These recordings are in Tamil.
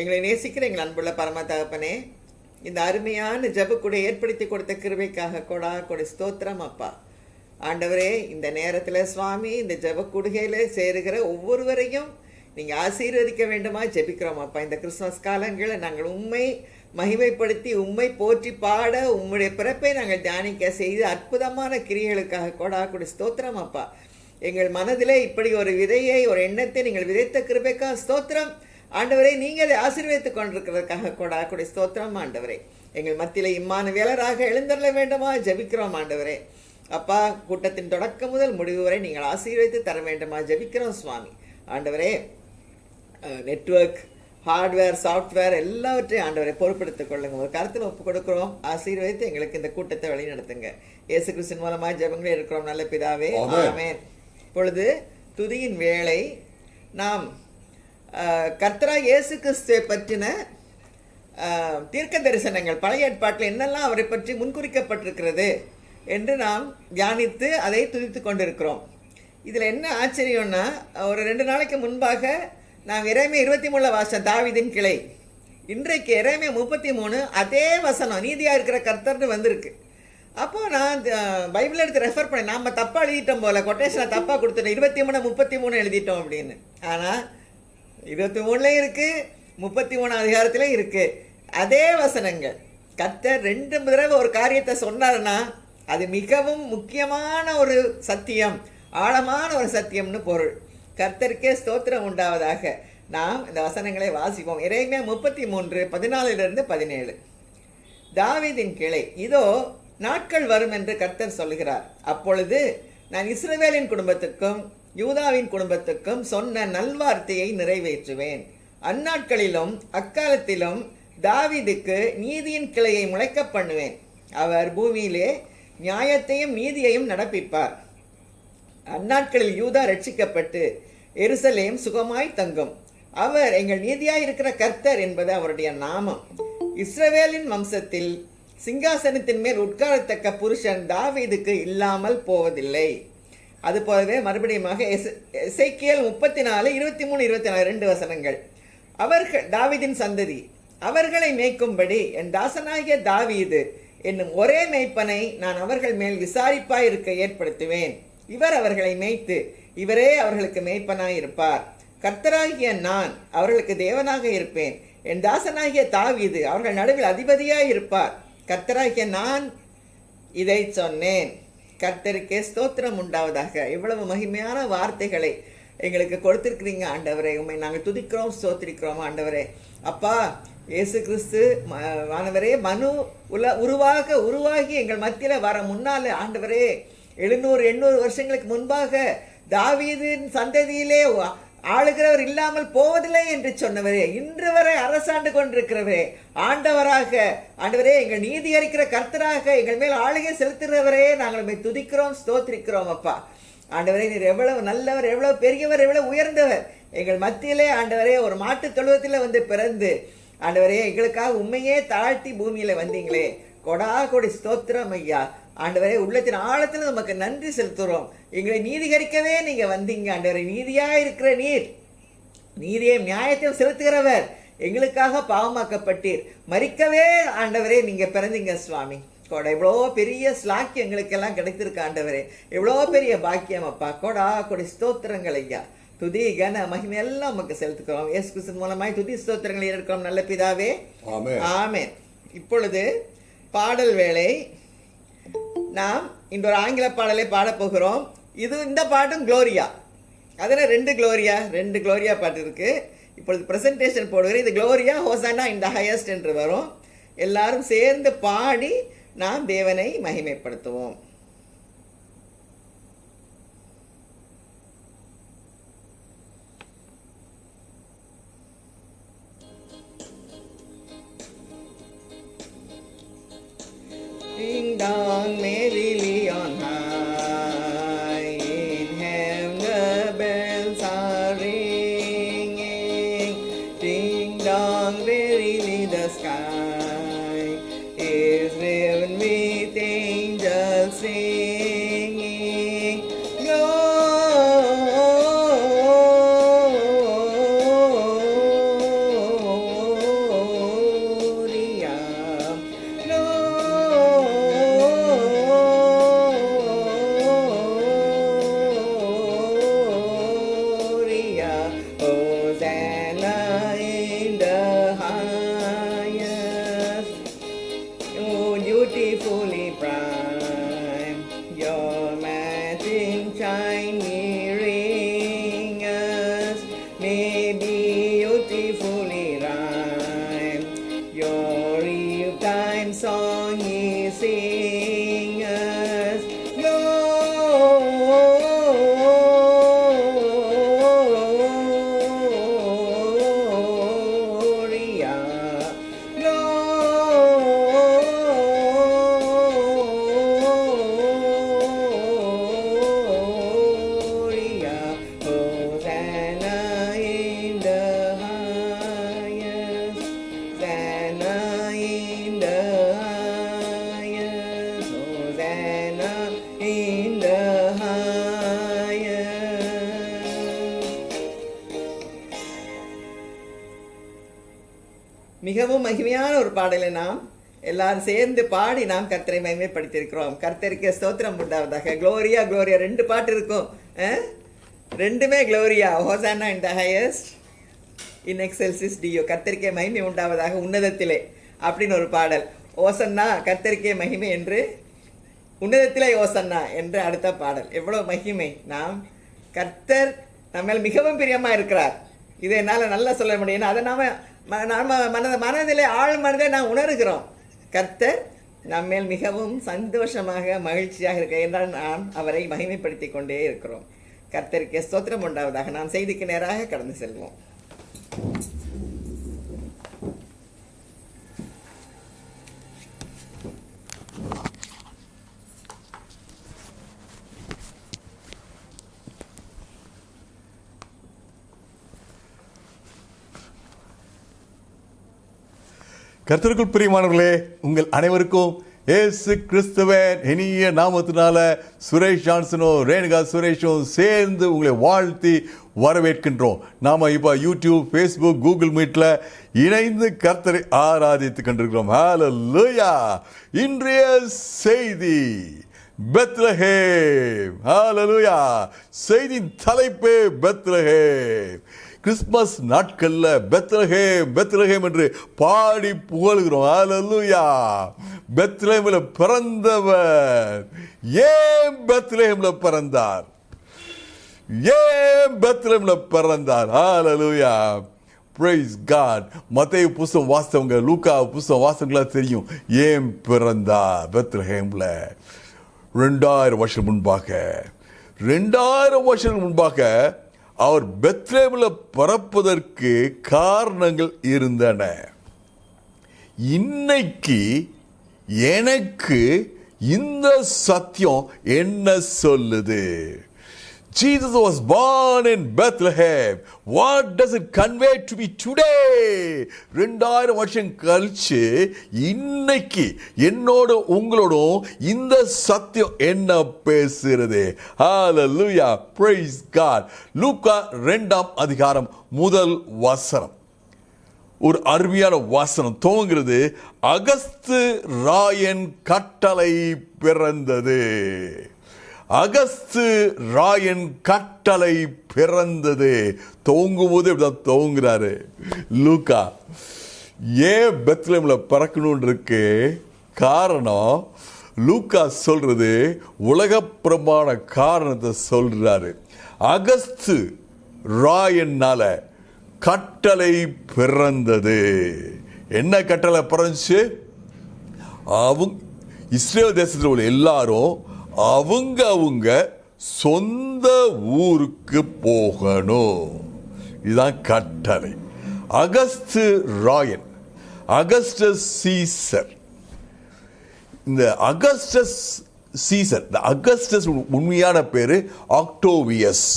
எங்களை நேசிக்கிற எங்கள் அன்புள்ள பரம தகப்பனே, இந்த அருமையான ஜெபக்கூட ஏற்படுத்தி கொடுத்த கிருபைக்காக கொடை ஸ்தோத்திரம் அப்பா. ஆண்டவரே, இந்த நேரத்தில் சுவாமி இந்த ஜெபக்கூடுகையில் சேருகிற ஒவ்வொருவரையும் நீங்கள் ஆசீர்வதிக்க வேண்டுமா ஜெபிக்கிறோம் அப்பா. இந்த கிறிஸ்துமஸ் காலங்களில் நாங்கள் உண்மை மகிமைப்படுத்தி உம்மை போற்றி பாட உம்முடைய பிறப்பை நாங்கள் தியானிக்க செய்து அற்புதமான கிரியைகளுக்காக கொடை ஸ்தோத்திரம் அப்பா. எங்கள் மனதிலே இப்படி ஒரு விதையை, ஒரு எண்ணத்தை நீங்கள் விதைத்த கிருபைக்காக ஸ்தோத்திரம் ஆண்டவரை. நீங்கள் அதை ஆசீர்வதித்துக் கொண்டிருக்கிறதுக்காக கொடை ஸ்தோத்திரம் ஆண்டவரே. எங்கள் மத்தியில் இம்மானுவேலராக எழுந்தருள வேண்டுமா ஜெபிக்கிறோம் ஆண்டவரே. அப்பா, கூட்டத்தின் தொடக்கம் முதல் முடிவு வரை நீங்கள் ஆசீர்வதித்து தர வேண்டுமா ஜெபிக்கிறோம் சுவாமி. ஆண்டவரே, நெட்வொர்க், ஹார்ட்வேர், சாஃப்ட்வேர் எல்லாவற்றையும் ஆண்டவரை பொறுப்படுத்திக் கொள்ளுங்க. ஒரு கருத்தில் ஒப்பு கொடுக்கிறோம். ஆசீர்வதித்து எங்களுக்கு இந்த கூட்டத்தை வழி நடத்துங்க. இயேசு கிறிஸ்துவின் மூலமாக ஜெபங்களே இருக்கிறோம் நல்ல பிதாவே, ஆமென். இப்பொழுது துதியின் வேளை. நாம் கர்த்தராகிய இயேசு கிறிஸ்துவை பற்றின தீர்க்க தரிசனங்கள், பழைய ஏற்பாட்டில் என்னெல்லாம் அவரை பற்றி முன்குறிக்கப்பட்டிருக்கிறது என்று நாம் தியானித்து அதை துதித்து கொண்டிருக்கிறோம். இதில் என்ன ஆச்சரியம்னா, ஒரு 2 நாளைக்கு முன்பாக நாம் எரேமியா 23 வாசம் தாவீதின் கிளை. இன்றைக்கு எரேமியா 33 அதே வசனம் நீதியாக இருக்கிற கர்த்தர்னு வந்திருக்கு. அப்போது நான் பைபிள் எடுத்து ரெஃபர் பண்ணேன். நாம் தப்பாக எழுதிட்டோம் போல், கொட்டேஷனை தப்பாக கொடுத்துட்டோம், 23 எழுதிட்டோம் அப்படின்னு. ஆனால் 23 இருக்குது, 33 அதிகாரத்திலையும் இருக்குது அதே வசனங்கள். கர்த்தர் 2 தடவை ஒரு காரியத்தை சொன்னார்னா அது மிகவும் முக்கியமான ஒரு சத்தியம், ஆழமான ஒரு சத்தியம்னு பொருள். கர்த்தருக்கே ஸ்தோத்திரம் உண்டாவதாக. நாம் இந்த வசனங்களை வாசிப்போம். எரேமியா 33 14-17. தாவீதின் கிளை. இதோ நாட்கள் வரும் என்று கர்த்தர் சொல்கிறார். அப்பொழுது நான் இஸ்ரவேலின் குடும்பத்துக்கும் யூதாவின் குடும்பத்துக்கும் சொன்ன நல்வார்த்தையை நிறைவேற்றுவேன். அந்நாட்களிலும் அக்காலத்திலும் தாவீதுக்கு நீதியின் கிளையை முளைக்க பண்ணுவேன். அவர் பூமியிலே நியாயத்தையும் நீதியையும் நடப்பிப்பார். அந்நாட்களில் யூதா ரட்சிக்கப்பட்டு எருசலேம் சுகமாய் தங்கும். அவர் எங்கள் நீதியாய் இருக்கிற கர்த்தர் என்பது அவருடைய நாமம். இஸ்ரவேலின் வம்சத்தில் சிங்காசனத்தின் மேல் உட்காரத்தக்க புருஷன் தாவீதுக்கு இல்லாமல் போவதில்லை. அதுபோலவே மறுபடியுமாக எசேக்கியேல் 34 23 24 2 வசனங்கள். அவர்கள் தாவீதின் சந்ததி, அவர்களை மேய்க்கும்படி என் தாசனாகிய தாவீது என்னும் ஒரே மேய்ப்பனை நான் அவர்கள் மேல் விசாரிப்பாய் இருக்க ஏற்படுத்துவேன். இவர் அவர்களை மேய்த்து இவரே அவர்களுக்கு மேய்ப்பனாய் இருப்பார். கர்த்தராகிய நான் அவர்களுக்கு தேவனாக இருப்பேன். என் தாசனாகிய தாவீது அவர்கள் நடுவில் அதிபதியாய் இருப்பார். கர்த்தராகிய நான் இதை சொன்னேன். கர்த்தருக்கே ஸ்தோத்திரம் உண்டாவதாக. இவ்வளவு மகிமையான வார்த்தைகளை எங்களுக்கு கொடுத்திருக்கிறீங்க ஆண்டவரே. உண்மை நாங்கள் துதிக்கிறோம், ஸ்தோத்திரிக்கிறோம் ஆண்டவரே. அப்பா, இயேசு கிறிஸ்து ஆண்டவரே மனு உருவாகி எங்கள் மத்தியில் வர முன்னால ஆண்டவரே 700-800 வருஷங்களுக்கு முன்பாக தாவீதின் சந்ததியிலே ஆளுகிறவர் இல்லாமல் போவதில்லை என்று சொன்னவரே, இன்று வரை அரசாண்டு கொண்டிருக்கிறவரே, ஆண்டவராக ஆண்டவரே எங்கள் நீதி அறிக்கிற கர்த்தராக எங்கள் மேல் ஆளுகை செலுத்துகிறவரே, நாங்கள் துதிக்கிறோம், ஸ்தோத்திரிக்கிறோம் அப்பா. ஆண்டவரே, நீர் எவ்வளவு நல்லவர், எவ்வளவு பெரியவர், எவ்வளவு உயர்ந்தவர். எங்கள் மத்தியிலே ஆண்டவரே ஒரு மாட்டு தொழுவத்தில் வந்து பிறந்து ஆண்டவரே எங்களுக்காக உண்மையே தாழ்த்தி பூமியில வந்தீங்களே, கொடி ஸ்தோத்திரம் ஐயா. ஆண்டவரே, உள்ளத்தின் ஆழத்தில் நமக்கு நன்றி செலுத்துகிறோம். எங்களை நீதிகரிக்கவே நீங்க வந்தீங்க ஆண்டவரே. நீதியா இருக்கிற நீர், நீதியையும் நியாயத்தையும் செலுத்துகிறவர், எங்களுக்காக பாவமாக்கப்பட்டீர், மறிக்கவே ஆண்டவரே நீங்க பிறந்தீங்க சுவாமி. எவ்வளோ பெரிய ஸ்லாக்கியம் எங்களுக்கெல்லாம் கிடைத்திருக்கு ஆண்டவரே. எவ்வளோ பெரிய பாக்கியம் அப்பா. கொடி ஸ்தோத்திரங்கள் ஐயா. துதி கன மகிமை எல்லாம் நமக்கு செலுத்துக்கிறோம். இயேசு கிறிஸ்து மூலமாய் துதி ஸ்தோத்திரங்களை இருக்கிறோம் நல்ல பிதாவே, ஆமென். இப்பொழுது பாடல் வேளை. நாம் இன்னொரு ஆங்கில பாடலை பாடப்போகிறோம். இந்த பாட்டும் குளோரியா. அதில் 2 குளோரியா பாட்டு இருக்கு. இப்பொழுது பிரசன்டேஷன் போடுகிறேன். இது Gloria hosanna in the highest என்று வரும். எல்லாரும் சேர்ந்து பாடி நாம் தேவனை மகிமைப்படுத்துவோம். Ding dong, merrily on high, in heaven the bells are ringing. Ding dong, merrily the sky is riven with angels singing. Go Your matching shiny ringers may be beautifully rhymed. Your real-time song is singers. Gloria, Gloria, Hosanna in the highest, Hosanna in the highest, Hosanna in the highest. மிகவும் மகிமையான ஒரு பாடலை நாம் எல்லாரும் சேர்ந்து பாடி நாம் கர்த்தரை மகிமைப்படுத்தியிருக்கிறோம். கர்த்தருக்கு ஸ்தோத்திரம் உண்டாவதாக. க்ளோரியா க்ளோரியா 2 பாட்டு இருக்கும். ரெண்டுமே Gloria. Hosanna in the highest, in excelsis Deo, கர்த்தருக்கே மகிமை உண்டாவதாக உன்னதத்திலே அப்படின்னு ஒரு பாடல். ஓசன்னா கர்த்தருக்கே மகிமை என்று, உன்னதத்திலே ஓசன்னா என்று அடுத்த பாடல். எவ்வளோ மகிமை! நாம் கர்த்தர் நம்ம மிகவும் பிரியமாக இருக்கிறார். இதை என்னால் நல்லா சொல்ல முடியும். அதை நாம் மனதிலே ஆழ் மனதில் நாம் உணர்கிறோம். கர்த்தர் நம்மேல் மிகவும் சந்தோஷமாக மகிழ்ச்சியாக இருக்க என்றால் நாம் அவரை மகிமைப்படுத்தி கொண்டே இருக்கிறோம். கர்த்தருக்கு ஸ்தோத்திரம் உண்டாவதாக. நாம் செய்திக்கு நேராக கடந்து செல்வோம். கர்த்தருக்குள் பிரியமானவர்களே, உங்கள் அனைவருக்கும் இயேசு கிறிஸ்துவின் இனிய நாமத்தினால சுரேஷ் ஜான்சனும் ரேணுகா சுரேஷும் சேர்ந்து உங்களை வாழ்த்தி வரவேற்கின்றோம். நாம் இப்போ யூடியூப், ஃபேஸ்புக், கூகுள் மீட்டில் இணைந்து கர்த்தரை ஆராதித்து கொண்டிருக்கிறோம். ஹல்லேலூயா! இன்றைய செய்தி பெத்லஹேம். ஹல்லேலூயா! செய்தியின் தலைப்பே பெத்லஹேம். கிறிஸ்மஸ் நாட்களில் பெத்லஹேம் பெத்லஹேம் என்று பாடி புகழ்கிறோம். ஹல்லேலூயா! பெத்லஹேமில் பிறந்தவர். ஏன் பெத்லஹேமில் பிறந்தார்? ஏன் பெத்லஹேமில் பிறந்தார்? ஹல்லேலூயா! Praise God. மத்தேயு புஸ்தகம் வாசித்தவங்க, லூக்கா புஸ்தகம் வாசித்தவங்களா தெரியும் ஏன் பிறந்தார் பெத்லஹேமில். 2000 வருஷம் முன்பாக, 2000 வருஷம் முன்பாக அவர் பெத்லஹேமில் பிறப்பதற்கு காரணங்கள் இருந்தன. இன்னைக்கு எனக்கு இந்த சத்தியம் என்ன சொல்லுது? Jesus was born in Bethlehem. What does it convey to me today? 2000 வருஷம் கழிச்சு இன்னைக்கு என்னோட உங்களோடும் இந்த சத்தியம் என்ன பேசுறது? Hallelujah, praise God. லூக்கா 2ஆம் அதிகாரம் 1 வசனம். ஒரு அருமையான வசனம் துவங்குகிறது. அகஸ்து ராயன் கட்டளை பிறந்தது. அகஸ்து ராயன் கட்டளை பிறந்தது. துவங்கும் போது இப்படிதான் துவங்குறாரு லூக்கா. ஏன் பெத்லஹேமில் பிறக்கணும்னு இருக்கு காரணம். லூக்கா சொல்றது உலகப்பிரமாண காரணத்தை சொல்றாரு. அகஸ்து ராயன்னால கட்டளை பிறந்தது. என்ன கட்டளை பிறந்துச்சு? அவங்க இஸ்ரேல் தேசத்தில் உள்ள எல்லாரும் அவங்க சொந்த ஊருக்கு போகணும். இதுதான் கட்டளை. அகஸ்து ராயன், அகஸ்டஸ் சீசர். இந்த அகஸ்டஸ் சீசர், இந்த அகஸ்டஸ் உண்மையான பேரு ஆக்டோவியஸ்.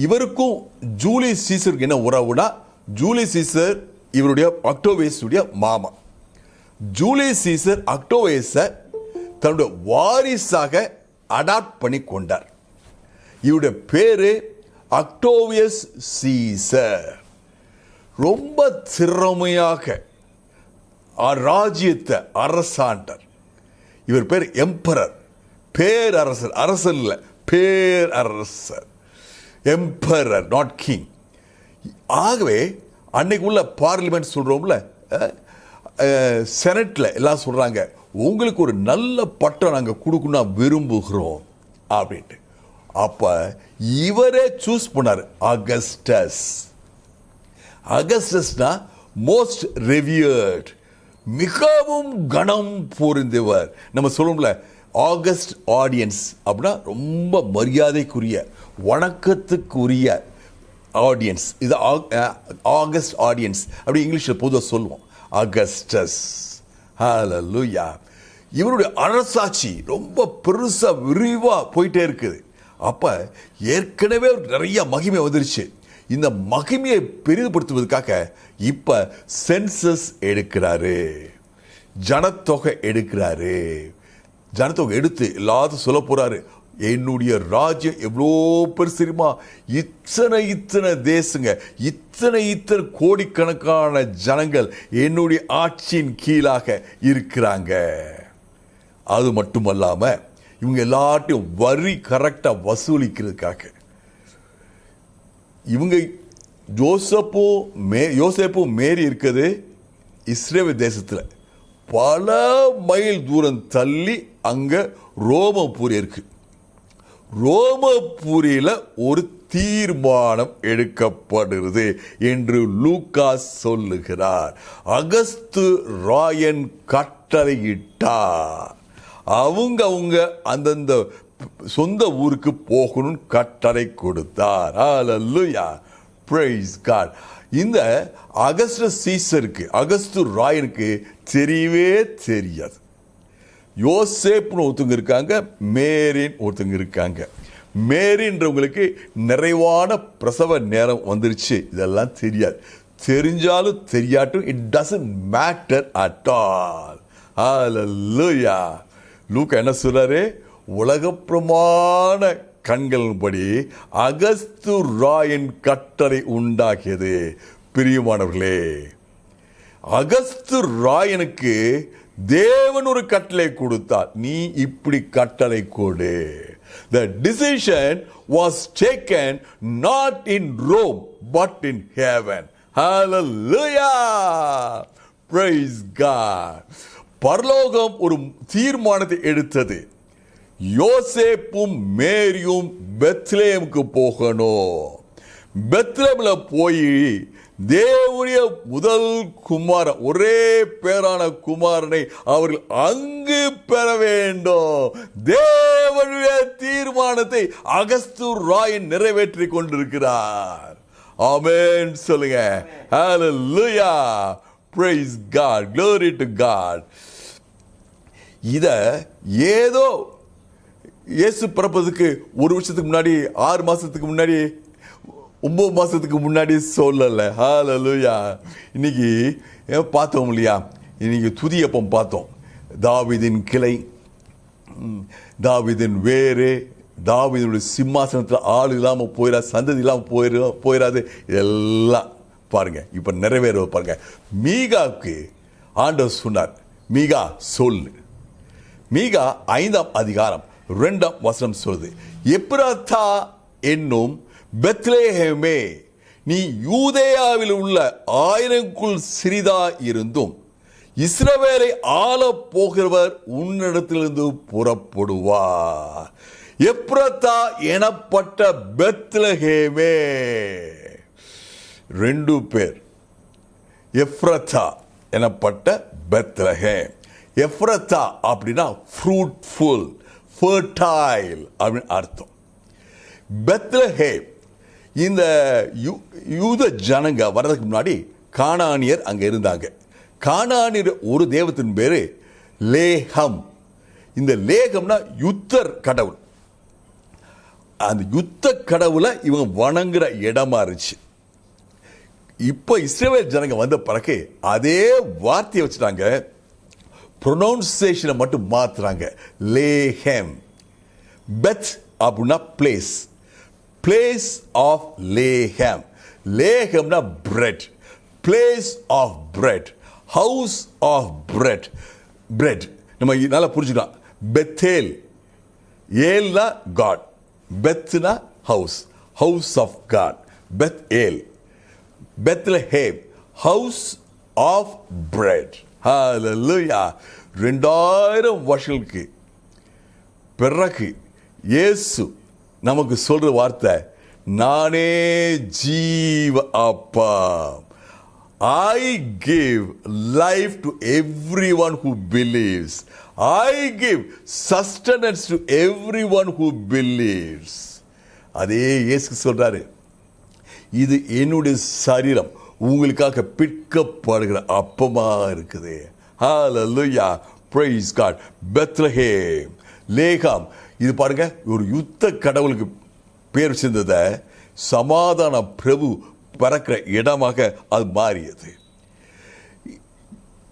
இவருக்கும் ஜூலியஸ் சீசருக்கு என்ன உறவுனா, ஜூலியஸ் சீசர் இவருடைய ஆக்டோவியஸுடைய மாமா. ஜூலியஸ் சீசர் ஆக்டோவியஸை தன்னுடைய வாரிசாக அடாப்ட் பண்ணி கொண்டார். இவருடைய பேரு ஆக்டோவியஸ் சீசர். ரொம்ப திறமையாக ராஜ்யத்தை அரசாண்டார். இவர் பேர் எம்பரர், பேரரசர். அரசர் இல்லை, பேரரசர். Emperor, not king. ஆகவே அன்னைக்கு உள்ள பார்லிமெண்ட் சொல்றோம்ல, செனட்ல எல்லாம் சொல்றாங்க, உங்களுக்கு ஒரு நல்ல பட்டம் நாங்கள் கொடுக்கணும் விரும்புகிறோம் அப்படின்ட்டு. அப்ப இவரே சூஸ் பண்ணார் அகஸ்டஸ். அகஸ்டஸ்னா மோஸ்ட் ரெவியர்ட், மிகவும் கணம் பொருந்தவர். நம்ம சொல்லுவோம்ல ஆகஸ்ட் ஆடியன்ஸ் அப்படின்னா ரொம்ப மரியாதைக்குரிய வணக்கத்துக்குரிய ஆடியன்ஸ். இது ஆகஸ்ட் ஆடியன்ஸ் அப்படி இங்கிலீஷில் பொதுவாக சொல்லுவோம். அகஸ்டஸ், ஹல்லேலூயா. இவருடைய அரசாட்சி ரொம்ப பெருசா விரிவா போயிட்டே இருக்குது. அப்ப ஏற்கனவே நிறைய மகிமை வந்துருச்சு. இந்த மகிமையை பெரிதுபடுத்துவதற்காக இப்ப சென்சஸ் எடுக்கிறாரு, ஜனத்தொகை எடுக்கிறாரு. ஜனத்தொகை எடுத்து எல்லாத்தையும் சொல்ல போறாரு. என்னுடைய ராஜ்யம் எவ்வளோ பெருசு தெரியுமா, இத்தனை தேசங்க, இத்தனை கோடிக்கணக்கான ஜனங்கள் என்னுடைய ஆட்சியின் கீழாக இருக்கிறாங்க. அது மட்டுமல்லாம இவங்க எல்லாத்தையும் வரி கரெக்டா வசூலிக்கிறதுக்காக இவங்க யோசேப்பும் மேரி இருக்குது இஸ்ரேல் தேசத்தில் பல மைல் தூரம் தள்ளி அங்க ரோமபுரி இருக்கு. ரோமபுரியில் ஒரு தீர்மானம் எடுக்கப்படுகிறது என்று லூக்கா சொல்லுகிறார். அகஸ்து ராயன் கட்டளையிட்டார். அவங்க அந்தந்த சொந்த ஊருக்கு போகணும் கட்டளை கொடுத்தார். ஹல்லேலூயா, பிரைஸ் காட். இந்த அகஸ்டஸ் சீசருக்கு, அகஸ்து ராயனுக்கு தெரியவே தெரியாது. யோசேப்னு ஒருத்தங்க இருக்காங்க, மேரின்னு ஒருத்தங்க இருக்காங்க. மேரின்றவங்களுக்கு நிறைவான பிரசவ நேரம் வந்துருச்சு. இதெல்லாம் தெரியாது. தெரிஞ்சாலும் தெரியாட்டும், it doesn't matter at all. Hallelujah. லூக்கா என்ன சொல்றாரு? உலகப்பிரமாண கண்களின்படி அகஸ்து ராயன் கட்டளை உண்டாக்கியது. பிரியமானவர்களே, அகஸ்து ராயனுக்கு தேவன் ஒரு கட்டளை கொடுத்தார், நீ இப்படி கட்டளை கொடு. The decision was taken not in Rome but in heaven. Hallelujah, praise God. பரலோகம் ஒரு தீர்மானத்தை எடுத்தது. யோசேப்பும் மேரியும் பெத்லேமுக்கு போகணும். பெத்லேம்ல போய் தேவனுடைய முதல் குமாரன், ஒரே பேரான குமாரனை அவர்கள் அங்கு பெற வேண்டும். தேவனுடைய தீர்மானத்தை அகஸ்து ராயன் நிறைவேற்றி கொண்டிருக்கிறார். ஆமென் சொல்லுங்க. ஹல்லேலூயா, praise God, glory to God. இத ஏதோ இயேசு பிறப்பதுக்கு ஒரு வருஷத்துக்கு முன்னாடி, 6 மாசத்துக்கு முன்னாடி, 9 மாசத்துக்கு முன்னாடி சொல்லல. ஹல்லேலூயா. இன்னைக்கு பார்த்தோம் இல்லையா, இன்னைக்கு துதியப்பம் பார்த்தோம். தாவீதின் கிளை, தாவீதின் வேறு, தாவீதுடைய சிம்மாசனத்தில் ஆள் இல்லாமல் போயிடாது, சந்ததி இல்லாமல் போயிடாது. இதெல்லாம் பாருங்க இப்ப நிறைவேற பாருங்க. மீகாவுக்கு ஆண்டவர் சொன்னார், மீகா சொல்லு. மீகா 5ஆம் அதிகாரம் 2ஆம் வசனம் சொல்லுது, எப்ராத்தா என்னும் பெத்லேஹேமே, நீ யூதேயாவில் உள்ள 1000க்குள் சிறிதா இருந்தும் இஸ்ரவேலை ஆள போகிறவர் உன்னிடத்திலிருந்து புறப்படுவார். எப்ராத்தா எனப்பட்ட பெத்லஹேமே. 2 பேர். எப்ராத்தா எனப்பட்ட பெத்லஹேம். எப்ராத்தா அப்படின்னா ஃப்ரூட்ஃபுல், ஃபர்டைல் அப்படின்னு அர்த்தம். பெத்லஹேம், இந்த யூத ஜனங்க வர்றதுக்கு முன்னாடி கானானியர் அங்க இருந்தாங்க. கானானியர் ஒரு தேவத்தின் பேரு லேகம். இந்த லேகம்னா யுத்தர் கடவுள். அந்த யுத்த கடவுளை இவங்க வணங்குற இடமா இருந்துச்சு. இப்ப இஸ்ரவேல் ஜனங்க வந்த பிறகு அதே வார்த்தையை வச்சுட்டாங்க, ப்ரொனவுன்சியேஷனை மட்டும் மாத்துறாங்க. லேஹெம். பெத் அப்படின்னா பிளேஸ், பிளேஸ் ஆஃப் லேஹெம். லேஹெம்னா bread, place of bread, house of bread. Bread நம்ம நல்லா புரிஞ்சுக்கலாம். பெத்தேல், ஏல்னா காட், பெத்னா house, house of God. Beth el. Bethlehem, house of bread. Hallelujah. 2000 வருஷங்களுக்கு பிறகு இயேசு நமக்கு சொல்ற வார்த்தை, நானே ஜீவ அப்பா. I give life to everyone who believes. I give sustenance to everyone who believes. அதே இயேசு சொல்றாரு, இது என்னுடைய சரீரம், உங்களுக்காக பிற்கப்படுகிற அப்பமா இருக்குது. ஹalleluya, praise God. பெத்லஹேம், லேகாம், இது பாருங்க, ஒரு யுத்த கடவுளுக்கு பேர் சேர்ந்தத சமாதான பிரபு பறக்கிற இடமாக அது மாறியது.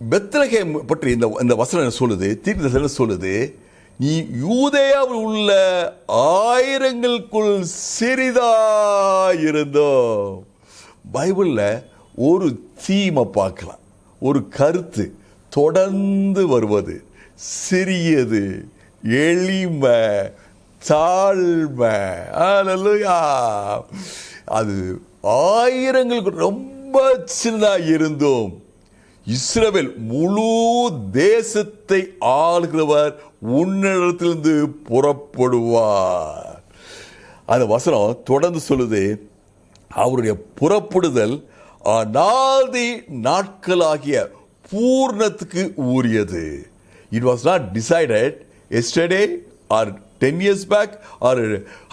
பெத்லகேம் பற்றி இந்த வசனம் சொல்லுது, தீர்க்கதரிசனம் சொல்லுது, நீ யூதேயாவில் உள்ள ஆயிரங்களுக்குள் சிறிதாயிருந்தோ. பைபிள்ல ஒரு தீமை பார்க்கலாம், ஒரு கருத்து தொடர்ந்து வருவது, சிறியது, எளிமை, தாழ்மை. ஹalleluya. அது ஆயிரங்களுக்கு ரொம்ப சின்னதாக இருந்தோம். இஸ்ரவேல் முழு தேசத்தை ஆளுகிறவர் உன்னிடத்திலிருந்து புறப்படுவார். அந்த வசனம் தொடர்ந்து சொல்லுது, அவருடைய புறப்படுதல் அநாதி நாட்களாகிய பூர்ணத்துக்கு உரியது. It was not decided yesterday or 10 years back or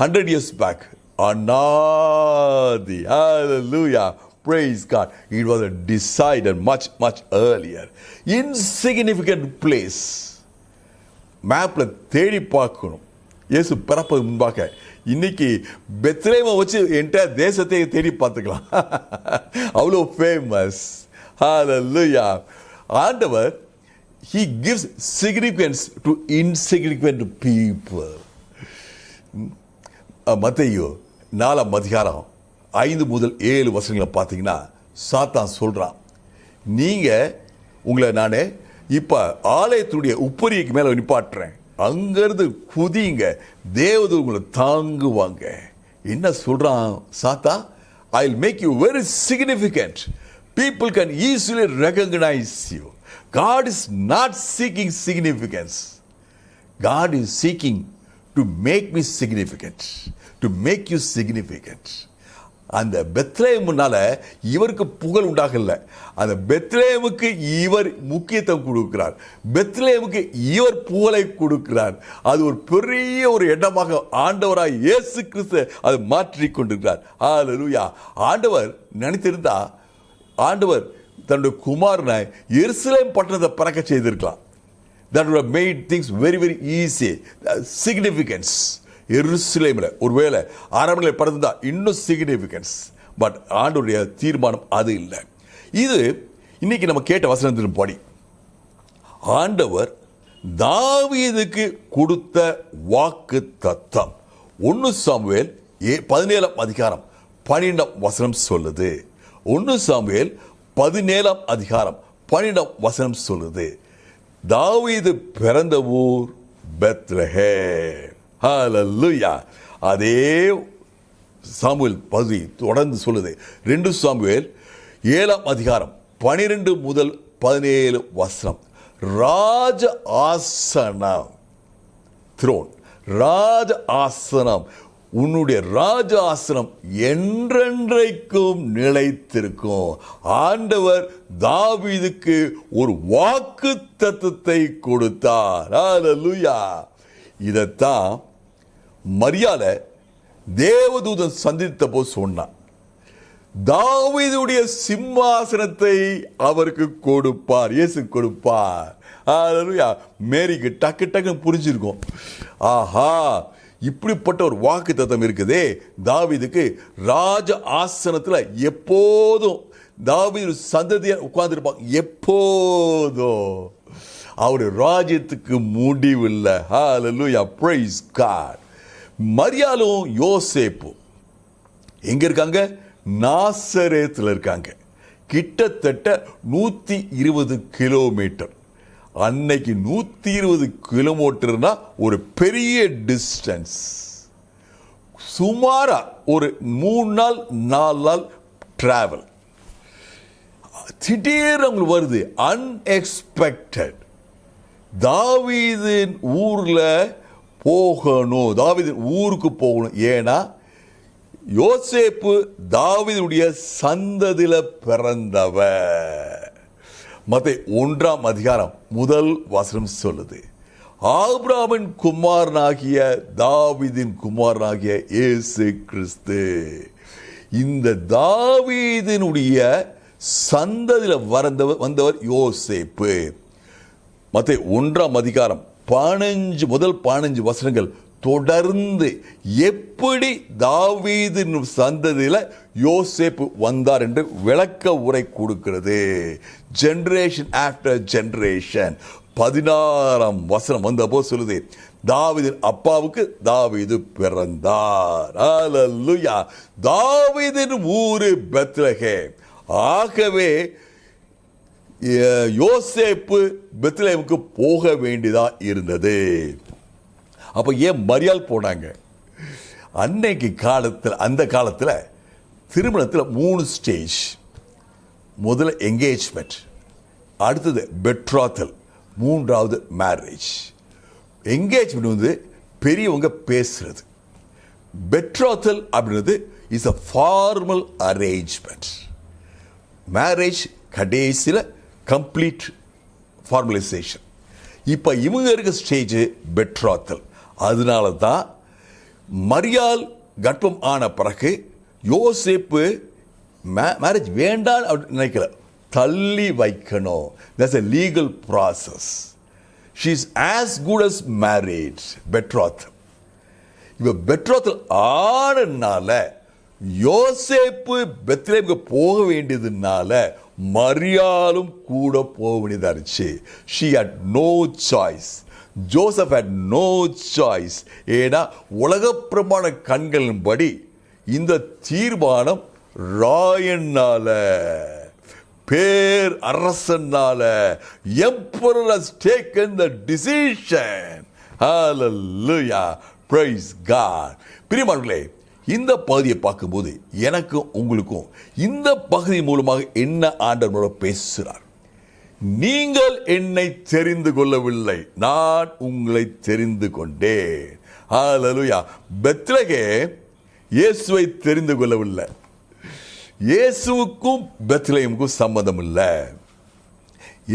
100 years back. Anadi. Hallelujah. Praise God. It was decided much earlier. Insignificant place. மேப்ல தேடி பார்க்கணும். இயேசு பிறப்பது முன்பாக இன்னைக்கு பெத்லகேமை வச்சு என்டையர் தேசத்தை தேடி பார்த்துக்கலாம். அவ்வளோ ஃபேமஸ். ஹalleluya. ஆண்டவர் he gives significance to insignificant people. மத்தேயு 4 அதிகாரம் 5 முதல் 7 வசனங்களை பார்த்தீங்கன்னா சாத்தான் சொல்றான், நீங்க உங்களை நான் இப்ப ஆலயத்துடைய உப்பரிக்கு மேல நிப்பாட்டுறேன், அங்கிருந்து குதிங்க, தேவதூதர்கள் உங்களை தாங்குவாங்க. என்ன சொல்றான் சாத்தான்? I'll make you very significant. People can easily recognize you. God is not seeking significance. God is seeking to make me significant, to make you significant. அந்த பெத்லகேமுனால இவருக்கு புகழ் உண்டாகல, அந்த பெத்லகேமுக்கு இவர் முக்கியத்துவம் கொடுக்கிறார், பெத்லகேமுக்கு இவர் புகழை கொடுக்கிறார். அது ஒரு பெரிய ஒரு இடமாக ஆண்டவராய் இயேசு கிறிஸ்து அதை மாற்றி கொண்டிருக்கிறார். ஹalleluya. ஆண்டவர் நினைத்திருந்தா ஆண்டவர் தன்னுடைய குமாரனை எருசலேம் பட்டணத்தை பறக்க செய்திருக்கலாம். That would have made things very very easy. Significance. எருசலேமில் ஒருவேளை அரண்மனையில் பறந்துதா இன்னும் சிக்னிஃபிகன்ஸ். பட் ஆண்டவருடைய தீர்மானம் அது இல்லை. இது இன்னைக்கு நம்ம கேட்ட வசனத்தின் படி ஆண்டவர் தாவீதுக்கு கொடுத்த வாக்கு தத்தம் 1 சாமுவேல் 17 அதிகாரம் 12 வசனம் சொல்லுது. 1 சாமுவேல் 17 அதிகாரம் 12 வசனம் சொல்லுது, தாவீது பிறந்த ஊர் பெத்லகேம். ஹalleluya. அதே சாமுவேல் பகுதி தொடர்ந்து சொல்லுது. 2 சாமுவேல் 7 அதிகாரம் 12 முதல் 17 வசனம், ராஜ ஆசனம், த்ரோன், ராஜ ஆசனம், உன்னுடைய ராஜ ஆசனம் என்றென்றைக்கும் நிலைத்திருக்கும். ஆண்டவர் தாவீதுக்கு ஒரு வாக்கு தத்தத்தை கொடுத்தார். ஹalleluya. இதைத்தான் மரியாத தேவதூதன் சந்தித்த போது சொன்னான், தாவீதுடைய சிம்மாசனத்தை அவருக்கு கொடுப்பார், இயேசு கொடுப்பார். ஹalleluya. மேரிக்கு டக்கு புரிஞ்சிருக்கும், ஆஹா இப்படிப்பட்ட ஒரு வாக்கு தத்தம் இருக்குதே, தாவீதுக்கு ராஜ ஆசனத்தில் எப்போதும் தாவீது சந்ததியை உட்கார்ந்துருப்பாங்க, எப்போதும் அவருடைய ராஜ்யத்துக்கு முடிவில்லை. ஹalleluya, praise God. மரியாளும் யோசேப்பும் எங்க இருக்காங்க? நாசரேத்தில் இருக்காங்க. கிட்டத்தட்ட 120 கிலோமீட்டர். அன்னைக்கு 120 கிலோமீட்டர்னா ஒரு பெரிய டிஸ்டன்ஸ். சுமாரா ஒரு 3 நாள் 4 நாள் டிராவல். திடீர்னு உங்களுக்கு வருது, அன்எக்ஸ்பெக்டட். தாவீதின் ஊர்ல போகணும், தாவீதின் ஊருக்கு போகணும். ஏன்னா யோசேப்பு தாவீதுடைய சந்ததியில பிறந்தவர். மத்தேயு 1:1 சொல்லுது, ஆபிரகாமின் குமாரனாகிய தாவீதின் குமாரனாகிய இயேசு கிறிஸ்து. இந்த தாவீதினுடைய சந்ததியில வந்தவர் யோசேப்பு. மத்தேயு 1:15 முதல் 15 வசனங்கள் தொடர்ந்து எப்படி தாவீதின் சந்ததியில யோசேப்பு வந்தார் என்று விளக்க உரை கொடுக்கிறது. Generation after generation. 16ஆம் வசனம் வந்தப்போ சொல்லுது, தாவீதின் அப்பாவுக்கு தாவீது பிறந்தார். ஹல்லேலூயா. தாவீதின் ஊரு பெத்லகேம். ஆகவே யோசேப்பு பெத்லகேமுக்கு போக வேண்டியதா இருந்தது. அப்ப ஏன் மரியாள் போனாங்க? அன்னைக்கு காலத்தில், அந்த காலத்தில் திருமணத்தில் 3 ஸ்டேஜ். முதல்ல என்கேஜ்மெண்ட், அடுத்தது பெட்ராத்தல், 3வது மேரேஜ். என்கேஜ்மெண்ட் வந்து பெரியவங்க பேசுறது. பெட்ராத்தல் அப்படின்றது is a formal arrangement. Marriage கடைசியில் கம்ப்ளீட் ஃபார்மலைசேஷன். இப்போ இவங்க இருக்க ஸ்டேஜ் பெட்ராத்தல். அதனால தான் மரியாள் கர்ப்பம் ஆன பிறகு யோசேப்பு மேரேஜ் வேண்டாம் அப்படின்னு நினைக்கல, தள்ளி வைக்கணும். That's a legal process. She is as good as marriage. Betrothal. இவ பெட்ராத்தல் ஆனதுனால யோசேப்பு பெத்லகேமுக்கு போக வேண்டியதுனால மரியாளும் கூட போக வேண்டியதா இருந்துச்சு. She had no choice. Joseph had no choice. ஏன்னா உலக பிரமாண கண்களின்படி இந்த தீர்மானம் ராயனால, பேர் அரசனால, emperor has taken the decision. Hallelujah. Praise God. பிரியமானவர்களே, இந்த பகுதியை பார்க்கும்போது எனக்கும் உங்களுக்கும் இந்த பகுதி மூலமாக என்ன ஆண்டவரோட பேசுகிறார்? நீங்கள் என்னை தெரிந்து கொள்ளவில்லை, நான் உங்களை தெரிந்து கொண்டேன். ஹல்லேலூயா. பெத்லகேம் இயேசுவை தெரிந்து கொள்ளவில்லை. இயேசுவுக்கும் பெத்லகேமுக்கும் சம்பந்தம் இல்லை.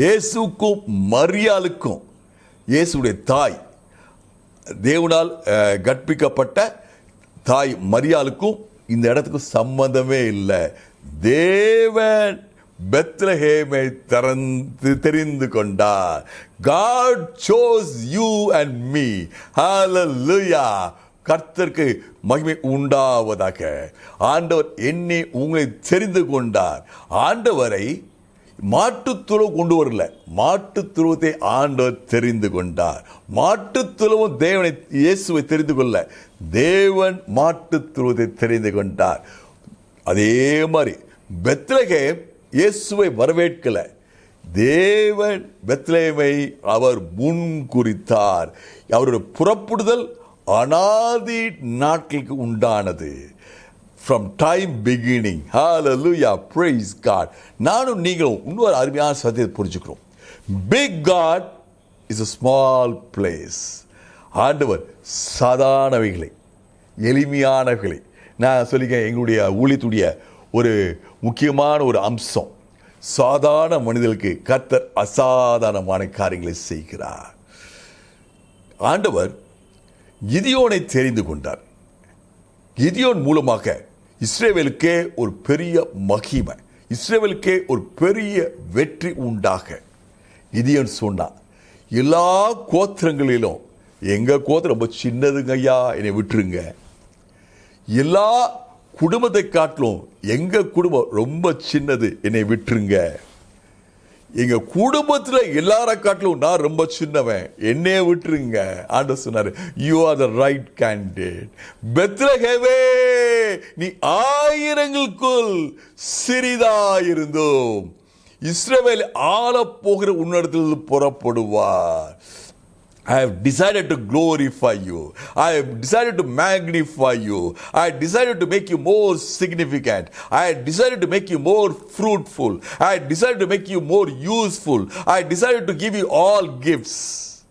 இயேசுக்கும் மரியாளுக்கும், இயேசுடைய தாய், தேவனால் கற்பிக்கப்பட்ட தாய் மரியாளுக்கும் இந்த இடத்துக்கு சம்பந்தமே இல்லை. தேவன் பெத்லகேமை தெரிந்து கொண்டார். God chose you and me. Hallelujah. கர்த்தருக்கு மகிமை உண்டாவதாக. ஆண்டவர் என்னை உங்களை தெரிந்து கொண்டார். ஆண்டவரை மாட்டுத்துறவு கொண்டு வரல, மாட்டுத்துறவத்தை ஆண்டவர் தெரிந்து கொண்டார். மாட்டுத்துறவும் தேவனை, இயேசுவை தெரிந்து கொள்ள, தேவன் மாட்டுத்துறவத்தை தெரிந்து கொண்டார். அதே மாதிரி பெத்லகேம் இயேசுவை வரவேற்கல, தேவன் பெத்லகேமை அவர் முன் குறித்தார். அவருடைய புறப்படுதல் அனாதி நாட்களுக்கு உண்டானது. From time beginning. Hallelujah. Praise God. நானும் நீங்களும் இன்னொரு அருமையான சத்தியத்தை புரிஞ்சுக்கிறோம். Big God is a small place. ஆண்டவர் சாதாரணவைகளை, எளிமையானவைகளை, நான் சொல்லிக்கிறேன், எங்களுடைய ஊழியத்துடைய ஒரு முக்கியமான ஒரு அம்சம், சாதாரண மனிதர்களுக்கு கர்த்தர் அசாதாரணமான காரியங்களை செய்கிறார். ஆண்டவர் கிதியோனை தெரிந்து கொண்டார். கிதியோன் மூலமாக இஸ்ரவேலுக்கே ஒரு பெரிய மகிமை, இஸ்ரவேலுக்கே ஒரு பெரிய வெற்றி உண்டாக கிதியோன் சொன்னான், எல்லா கோத்திரங்களிலும் எங்க கோத்திரம் ரொம்ப சின்னதுங்க ஐயா, என்னை விட்டுருங்க. எல்லா குடும்பத்தை காட்டிலும் எங்க குடும்பம் ரொம்ப சின்னது, என்னை விட்டுருங்க. எங்க குடும்பத்துல எல்லார காட்டிலும் நான் ரொம்ப சின்னவன், என்னைய விட்டுருங்க. ஆண்டவர் சொன்னாரு, you are the right candidate. பெத்லகேமே, நீ ஆயிரங்களுக்குள் சிறிதாயிருந்தோம். இஸ்ரவேல் ஆள போகிற உன்னிடத்தில் புறப்படுவார். I have decided to glorify you. I have decided to magnify you. I have decided to make you more significant. I have decided to make you more fruitful. I have decided to make you more useful. I have decided to give you all gifts.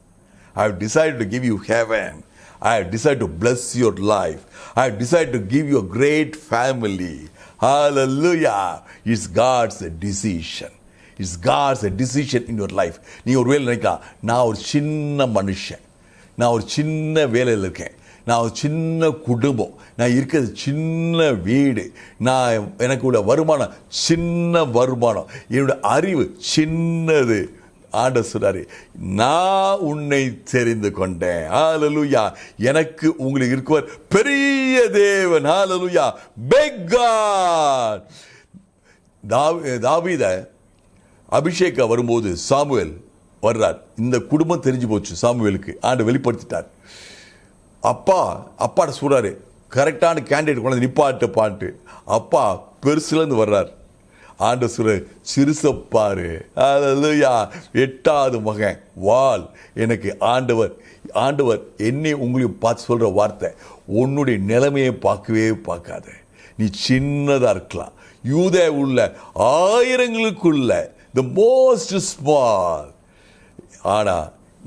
I have decided to give you heaven. I have decided to bless your life. I have decided to give you a great family. Hallelujah. It's God's decision. It's God's decision in your life. நீ ஒரு வேலை நினைக்கலாம், நான் ஒரு சின்ன மனுஷன், நான் ஒரு சின்ன வேலையில் இருக்கேன், நான் ஒரு சின்ன குடும்பம், நான் இருக்கிறது சின்ன வீடு, எனக்கு உள்ள வருமானம் சின்ன வருமானம், என்னோட அறிவு சின்னது. ஆண்டவர் சொல்றாரு, நான் உன்னை தெரிந்து கொண்டேன். ஹல்லேலூயா. எனக்கு உங்களுக்கு இருக்கவர் பெரிய தேவன். ஹல்லேலூயா. Big God. தாவீத அபிஷேக வரும்போது சாமுவேல் வர்றார். இந்த குடும்பம் தெரிஞ்சு போச்சு சாமுவேலுக்கு. ஆண்டவர் வெளிப்படுத்திட்டார். அப்பாட்ட சொல்றாரு, கரெக்டான கேண்டிடேட் கொண்டு நிப்பாட்டு பாட்டு. அப்பா பெருசுலேருந்து வர்றார். ஆண்டவர் சொல்றாரு, சிறுசப்பாரு. ஹல்லேலூயா. 8வது மகன் வால். எனக்கு ஆண்டவர் என்னை உங்களையும் பார்த்து சொல்ற வார்த்தை, உன்னுடைய நிலைமையை பார்க்கவே பார்க்காத. நீ சின்னதா இருக்கலாம், யூதே உள்ள ஆயிரங்களுக்குள்ள the most small, ஆனா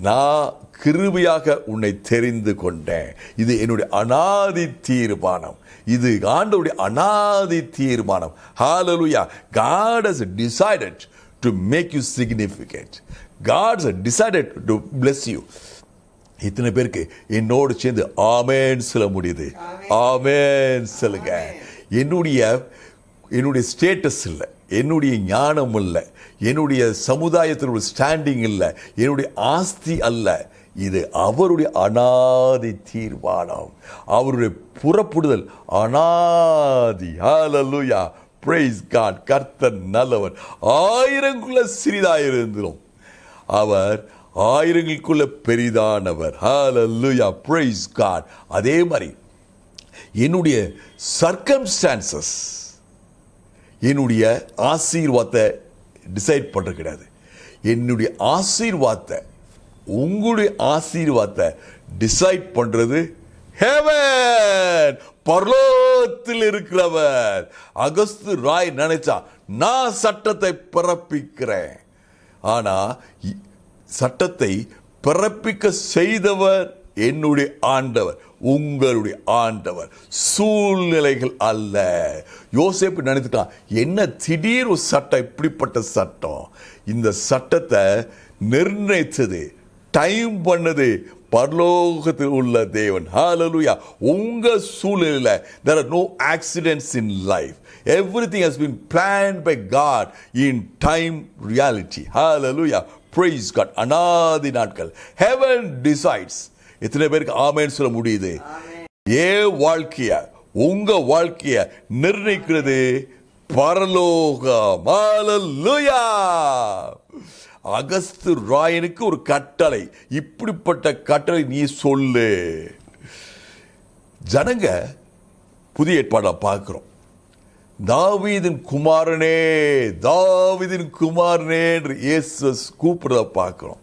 நான் கிருபையாக உன்னை தெரிந்து கொண்டேன். இது என்னுடைய அநாதி தீர்மானம். இது ஆண்டவருடைய அநாதி தீர்மானம். Hallelujah. God has decided to make you significant. God has decided to bless you. இத்தனை பேருக்கு என்னோடு சேர்ந்து ஆமென் சொல்ல முடியுது. ஆமென் சொல்லுங்க. என்னுடைய ஸ்டேட்டஸ் இல்லை, என்னுடைய ஞானம் இல்லை, என்னுடைய சமுதாயத்தில் ஒரு ஸ்டாண்டிங் இல்லை, என்னுடைய ஆஸ்தி அல்ல. இது அவருடைய அநாதி தீர்மானம், அவருடைய புறப்படுதல் அநாதி. ஹல்லேலூயா. Praise God. கர்த்தர் நல்லவர். ஆயிரங்குள்ள சிறிதாயிருந்தும் அவர் ஆயிரங்களுக்குள்ள பெரிதானவர். ஹல்லேலூயா. Praise God. அதே மாதிரி என்னுடைய சர்க்கம்ஸ்டான்சஸ் என்னுடைய ஆசீர்வாதத்தை டிசைட் பண்ணுறது கிடையாது. என்னுடைய ஆசீர்வாதத்தை, உங்களுடைய ஆசீர்வாதத்தை டிசைட் பண்றது ஹெவன், பரலோகத்தில் இருக்கிறவர். அகஸ்து ராய் நினைச்சா, நான் சட்டத்தை பிறப்பிக்கிறேன். ஆனா சட்டத்தை பிறப்பிக்க செய்தவர் என்னுடைய ஆண்டவர், உங்களுடைய ஆண்டவர், சூழ்நிலைகள் அல்ல. யோசேப்பு நினைத்துட்டான், என்ன திடீர் ஒரு சட்டம், இப்படிப்பட்ட சட்டம். இந்த சட்டத்தை நிர்ணயித்தது, டைம் பண்ணது பரலோகத்தில் உள்ள தேவன். ஹல்லேலூயா. உங்க சூழ்நிலையில there are no accidents in life. Everything has been planned by God in time reality. Hallelujah. Praise God. அநாதி நாட்கள். Heaven decides. எத்தனை பேருக்கு ஆமென் சொல்ல முடியுது? வாழ்க்கைய, உங்க வாழ்க்கைய நிர்ணயிக்கிறது பரலோகம். ஹல்லேலூயா. அகஸ்து ராயனுக்கு ஒரு கட்டளை, இப்படிப்பட்ட கட்டளை நீ சொல்லு. ஜனங்க புதிய ஏற்பாடுல பார்க்கிறோம், தாவீதின் குமாரனே, தாவீதின் குமாரனே என்று இயேசு கூப்பிடுறத பார்க்கிறோம்.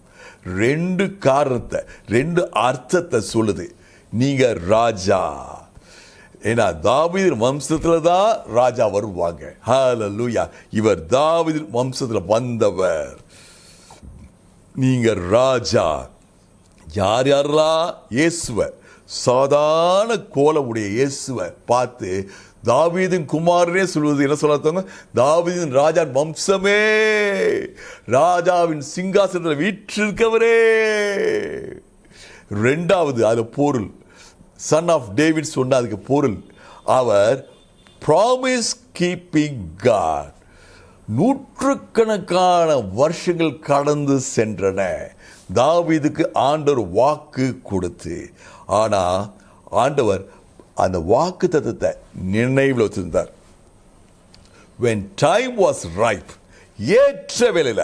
ரெண்டு காரணத்தை, ரெண்டு அர்த்தத்தை சொல்லுது. நீங்க ராஜா, ஏன்னா தாவீதின் வம்சத்துல தான் ராஜா வருவாங்க. ஹல்லேலூயா. இவர் தாவீதின் வம்சத்துல வந்தவர். நீங்க ராஜா. யார் யாரெல்லாம் இயேசுவ, சாதாரண கோலமுடைய இயேசுவை பார்த்து தாவீதின் குமாரனே சொல்வது என்ன சொல்லாதவங்க? தாவீதின் ராஜா வம்சமே, ராஜாவின் சிங்காசனத்தில் வீற்றிருக்கவரே. ரெண்டாவது அது பொருள், சன் ஆஃப் டேவிட் சொன்ன அதுக்கு பொருள், அவர் ப்ராமிஸ் கீப்பிங் காட். நூற்றுக்கணக்கான வருஷங்கள் கடந்து சென்றன, தாவீதுக்கு ஆண்டவர் வாக்கு கொடுத்து. ஆனா ஆண்டவர் அந்த வாக்கு தத்தத்தை நினைவில் வச்சிருந்தார். when time was ripe, ஏற்ற வேளையில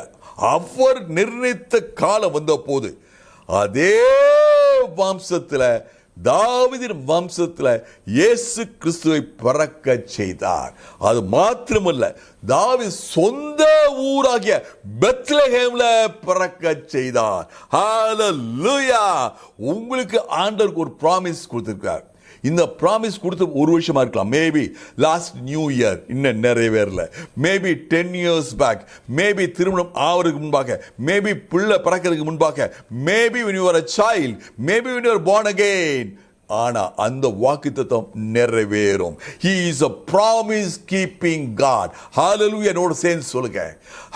அவர் நிர்ணயித்த காலம் வந்த போது அதே வம்சத்துல, தாவீதின் வம்சத்துல இயேசு கிறிஸ்துவை பிறக்க செய்தார். அது மாத்திரமல்ல, தாவீது சொந்த ஊராகிய பெத்லகேம்ல பிறக்க செய்தார். ஹல்லேலூயா. உங்களுக்கு ஆண்டவருக்கு ஒரு ப்ராமிஸ் கொடுத்திருக்கார். இந்த ப்ராமிஸ் கொடுத்து ஒரு வருஷமா இருக்கலாம், மேபி லாஸ்ட் நியூ இயர் இன்னும் நிறைவேறல, மேபி 10 years பேக், மேபி திருமணம் ஆவதுக்கு முன்பாக, மேபி பிள்ளை பிறக்கிறதுக்கு முன்பாக, maybe when you are a child, maybe when you are born again. ஆனா அந்த வாக்குத்தத்தம் நிறைவேறும். He is a promise keeping God. Hallelujah. என்னோட சேர்ந்து சொல்லுங்க.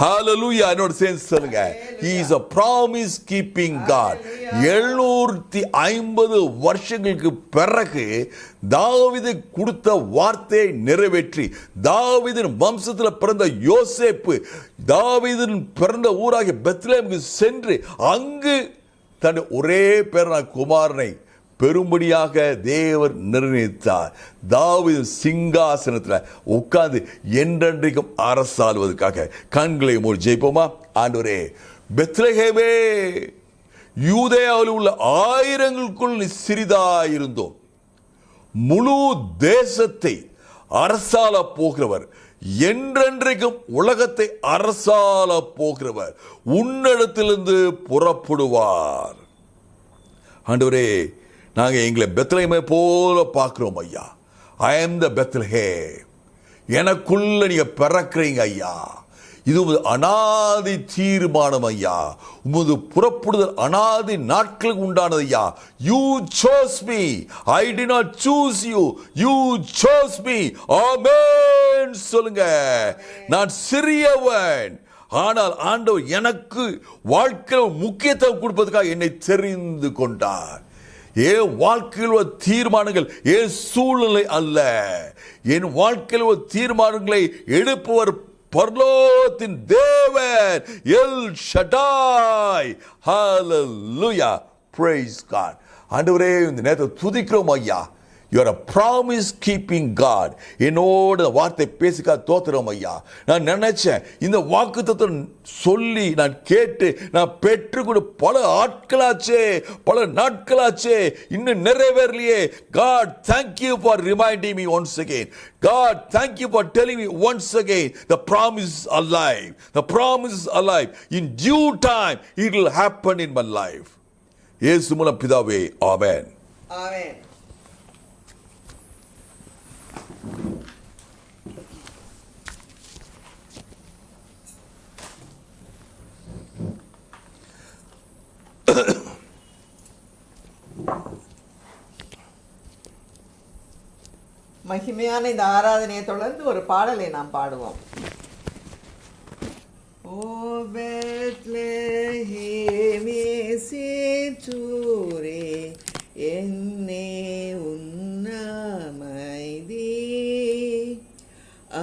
Hallelujah. என்னோட சேர்ந்து சொல்லுங்க. He is a promise keeping God. 750 வருஷங்களுக்கு பிறகு தாவீது கொடுத்த வார்த்தையை நிறைவேற்றி, தாவீதின் வம்சத்தில் பிறந்த யோசேப்பு தாவீதின் பிறந்த ஊராகிய பெத்லெஹேமுக்கு சென்று அங்கு தன் ஒரே பேரான குமாரனை பெரும்படியாக தேவர் நிர்ணயித்தார். தாவீது சிங்காசனத்தில் உட்கார்ந்து என்றென்றைக்கும் அரசாளுவதற்காக. கண்களை மூடி ஜெயிப்போமா? ஆண்டவரே, பெத்லெஹேமே, யூதேயாவில் உள்ள ஆயிரங்களுக்குள் நீ சிறிதாயிருந்தோம், முழு தேசத்தை அரசாள போகிறவர், என்றென்றைக்கும் உலகத்தை அரசாள போகிறவர் உன்னிடத்திலிருந்து புறப்படுவார். ஆண்டவரே, நாங்கள் எங்களை பெத்லெஹேமை போல பார்க்கிறோம் ஐயா. ஐ ஆம் த பெத்லெஹேம். எனக்குள்ள நீங்க பிறக்கிறீங்க ஐயா. இது உமது அனாதி தீர்மானம் ஐயா. உமது புறப்படுதல் அனாதி நாட்களுக்கு உண்டானது ஐயா. You chose me. I did not choose you. You chose me. ஆமென் சொல்லுங்க. நான் சிறியவன், ஆனால் ஆண்டவர் எனக்கு வாழ்க்கையில் முக்கியத்துவம் கொடுப்பதற்காக என்னை தெரிந்து கொண்டார். என் வாழ்க்கையில் ஒரு தீர்மானங்கள் என் சூழ்நிலை அல்ல. என் வாழ்க்கையில் ஒரு தீர்மானங்களை எடுப்பவர் பரலோகத்தின் தேவன், எல் ஷடாய். ஹல்லேலூயா, praise God. ஆண்டவரே, இந்த நேரத்தை துதிக்கிறோம் ஐயா. You are a promise keeping God. என்னோட வார்த்தை பேசிக்கா தோத்துறோம் ஐயா. நான் நினைச்சேன் இந்த வாக்குத்தத்தத்தை சொல்லி நான் கேட்டு நான் பெற்றுக்கொண்டு பல ஆட்களாச்சே, பல நாட்களாச்சே, இன்னும் நிறைவேறலையே. God, thank you for reminding me once again. God, thank you for telling me once again the promise is alive. The promise is alive. In due time it will happen in my life. இயேசு மூலம் பிதாவே, ஆமென். ஆமென். மகிமையான இந்த ஆராதனையை தொடர்ந்து ஒரு பாடலை நாம் பாடுவோம். ஓ பெத்லெஹேமே சிற்றூரே, என்னே உன்னமைதி,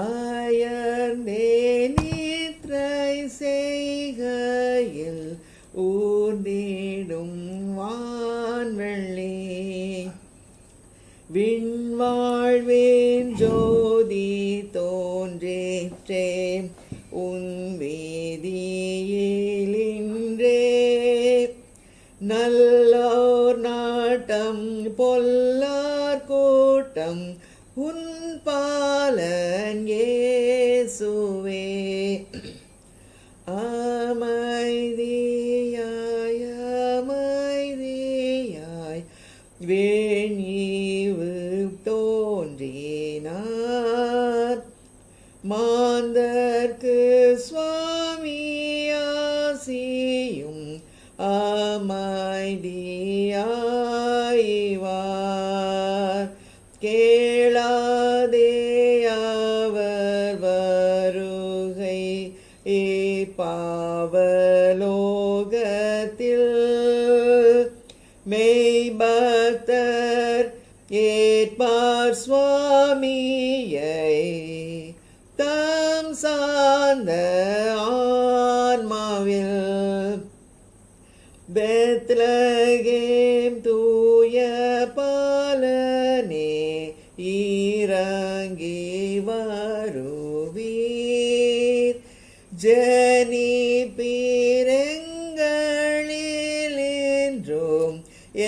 அயர்ந்தே நித்ரை செய்கையில் ஊர்ந்திடும் வான்வெள்ளி, விண்வாழ்வின் ஜோதி தோன்றிற்றே உன் வீதியிலின்றே, நல்லோர் நாட்டம் பொல்லார் கூட்டம் உன் பாலன் இயேசுவே, அமைதியாய் அமைதியாய் வேணிவு தோன்றினார், மாந்தர்க்கு சுவாமியாசியும் அமைதியாய்வார், கேளாதே அவர் வருகை பாவலோகத்தில், மெய்பக்தர் ஏற்பார் சுவாமியை தம் சார்ந்த ஆன்மாவில், பெத்லகேம் தூய பாலனே இறங்கி வருவீர், ஜனிப்பீரெங்களில் என்றும்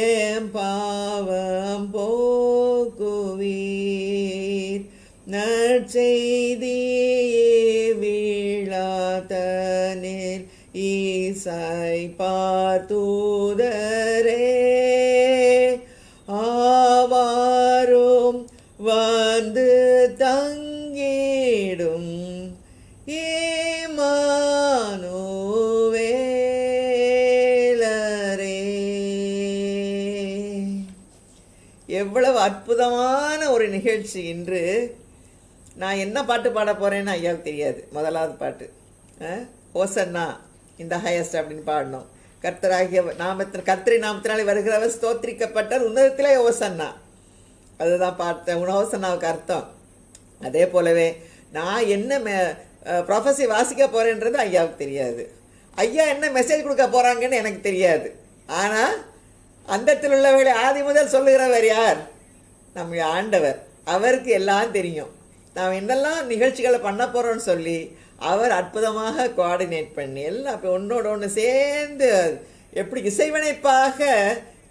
எம் பாவம் போக்குவீர், நற்செய்தியே விழாதனில் ஈசை பார்த்தூதரே, ஆவார் வந்து தங்கிடும் இம்மானுவேலரே. எவ்வளவு அற்புதமான ஒரு நிகழ்ச்சி இன்று. நான் என்ன பாட்டு பாட போறேன்னு ஐயாவுக்கு தெரியாது. முதலாவது பாட்டு ஓசன்னா இந்த ஹையஸ்ட் அப்படின்னு பாடணும். கர்த்தராகிய நாமத்தின் கர்த்தரி நாமத்தினாலே வருகிறவர் ஸ்தோத்திரிக்கப்பட்டார் உன்னதத்திலே ஓசன்னா. அதுதான் பாட்ட ஓசன்னாவுக்கு அர்த்தம். அதே போலவே நான் என்ன ப்ரொஃபஸி வாசிக்க போறேன்றது ஐயாவுக்கு தெரியாது. ஐயா என்ன மெசேஜ் கொடுக்க போறாங்கன்னு எனக்கு தெரியாது. ஆனா அந்தத்தில் உள்ளவர்களை ஆதி முதல் சொல்லுகிறவர் யார்? நம்முடைய ஆண்டவர். அவருக்கு எல்லாம் தெரியும். நாம் என்னெல்லாம் நிகழ்ச்சிகளை பண்ண போறோம்னு சொல்லி அவர் அற்புதமாக கோஆர்டினேட் பண்ணி எல்லாம் இப்போ ஒன்றோட ஒன்று சேர்ந்து எப்படி இசைவனைப்பாக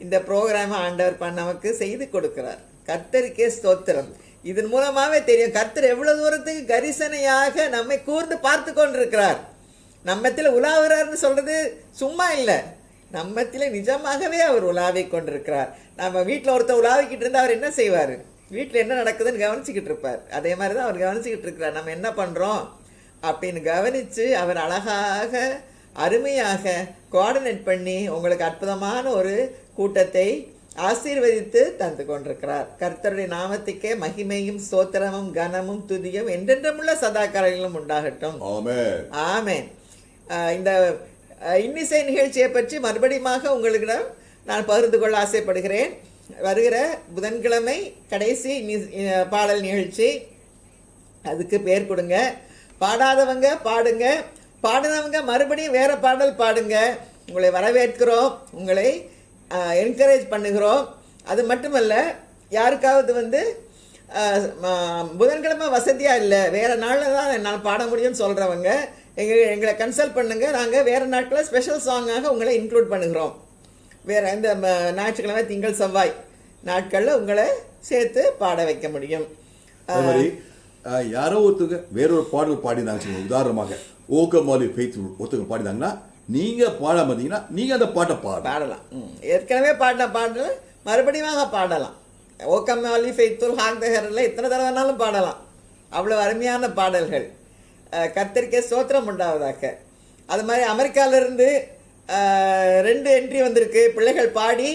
இந்த ப்ரோக்ராமை ஆண்டவர் நமக்கு செய்து கொடுக்கிறார். கர்த்தருக்கே ஸ்தோத்திரம். இதன் மூலமாகவே தெரியும் கர்த்தர் எவ்வளவு தூரத்துக்கு கரிசனையாக நம்மை கூர்ந்து பார்த்து கொண்டிருக்கிறார். நம்மத்தில் உலாவுறார்னு சொல்றது சும்மா இல்லை, நம்மத்தில் நிஜமாகவே அவர் உலாவி கொண்டிருக்கிறார். நம்ம வீட்டில் ஒருத்தர் உலாவிக்கிட்டு இருந்தால் அவர் என்ன செய்வார்? வீட்டில் என்ன நடக்குதுன்னு கவனிச்சுக்கிட்டு இருப்பார். அதே மாதிரி தான் அவர் கவனிச்சுக்கிட்டு இருக்கிறார். நம்ம என்ன பண்ணுறோம் அப்படின்னு கவனித்து அவர் அழகாக அருமையாக கோஆர்டினேட் பண்ணி உங்களுக்கு அற்புதமான ஒரு கூட்டத்தை ஆசீர்வதித்து தந்து கொண்டிருக்கிறார். கர்த்தருடைய நாமத்துக்கே மகிமையும் ஸ்தோத்திரமும் கனமும் துதியும் என்றென்றுமுள்ள சதா காலங்களிலும் உண்டாகட்டும். ஆமென். இந்த இன்னிசை நிகழ்ச்சியை பற்றி மறுபடியும் உங்களிடம் நான் பகிர்ந்து கொள்ள ஆசைப்படுகிறேன். வருகிற புதன்கிழமை கடைசி பாடல் நிகழ்ச்சி. அதுக்கு பேர் கொடுங்க. பாடாதவங்க பாடுங்க, பாடினவங்க மறுபடியும் வேற பாடல் பாடுங்க. உங்களை வரவேற்கிறோம், உங்களை என்கரேஜ் பண்ணுகிறோம். அது மட்டுமல்ல, யாருக்காவது புதன்கிழமை வசதியாக இல்லை, வேறு நாளில் தான் என்னால் பாட முடியும்னு சொல்கிறவங்க எங்களை கன்சல்ட் பண்ணுங்கள். நாங்கள் வேறு நாட்களில் ஸ்பெஷல் சாங்காக உங்களை இன்க்ளூட் பண்ணுகிறோம். வேறு இந்த ஞாயிற்றுக்கிழமை திங்கள் செவ்வாய் நாட்களில் உங்களை சேர்த்து பாட வைக்க முடியும். யாரோ ஒருத்தங்க வேறொரு பாடல் பாடினாங்க, உதாரணமாக ஓகமாலி ஃபெய்த் ஒருத்தங்க பாடினாங்கன்னா நீங்க பாடாம இருந்தீங்கன்னா நீங்க அந்த பாட்டை பாடலாம். ஏற்கனவே பாடின பாடல் மறுபடியும் பாடலாம். ஓகமாலி ஃபெய்த்துல் ஹாக் தஹர்ல எத்தனை தடவைனாலும் பாடலாம். அவ்வளோ அருமையான பாடல்கள். கர்த்தருக்கே ஸ்தோத்திரம் உண்டாவதாக. அது மாதிரி அமெரிக்காவிலிருந்து 2 என்ட்ரி வந்திருக்கு. பிள்ளைகள் பாடி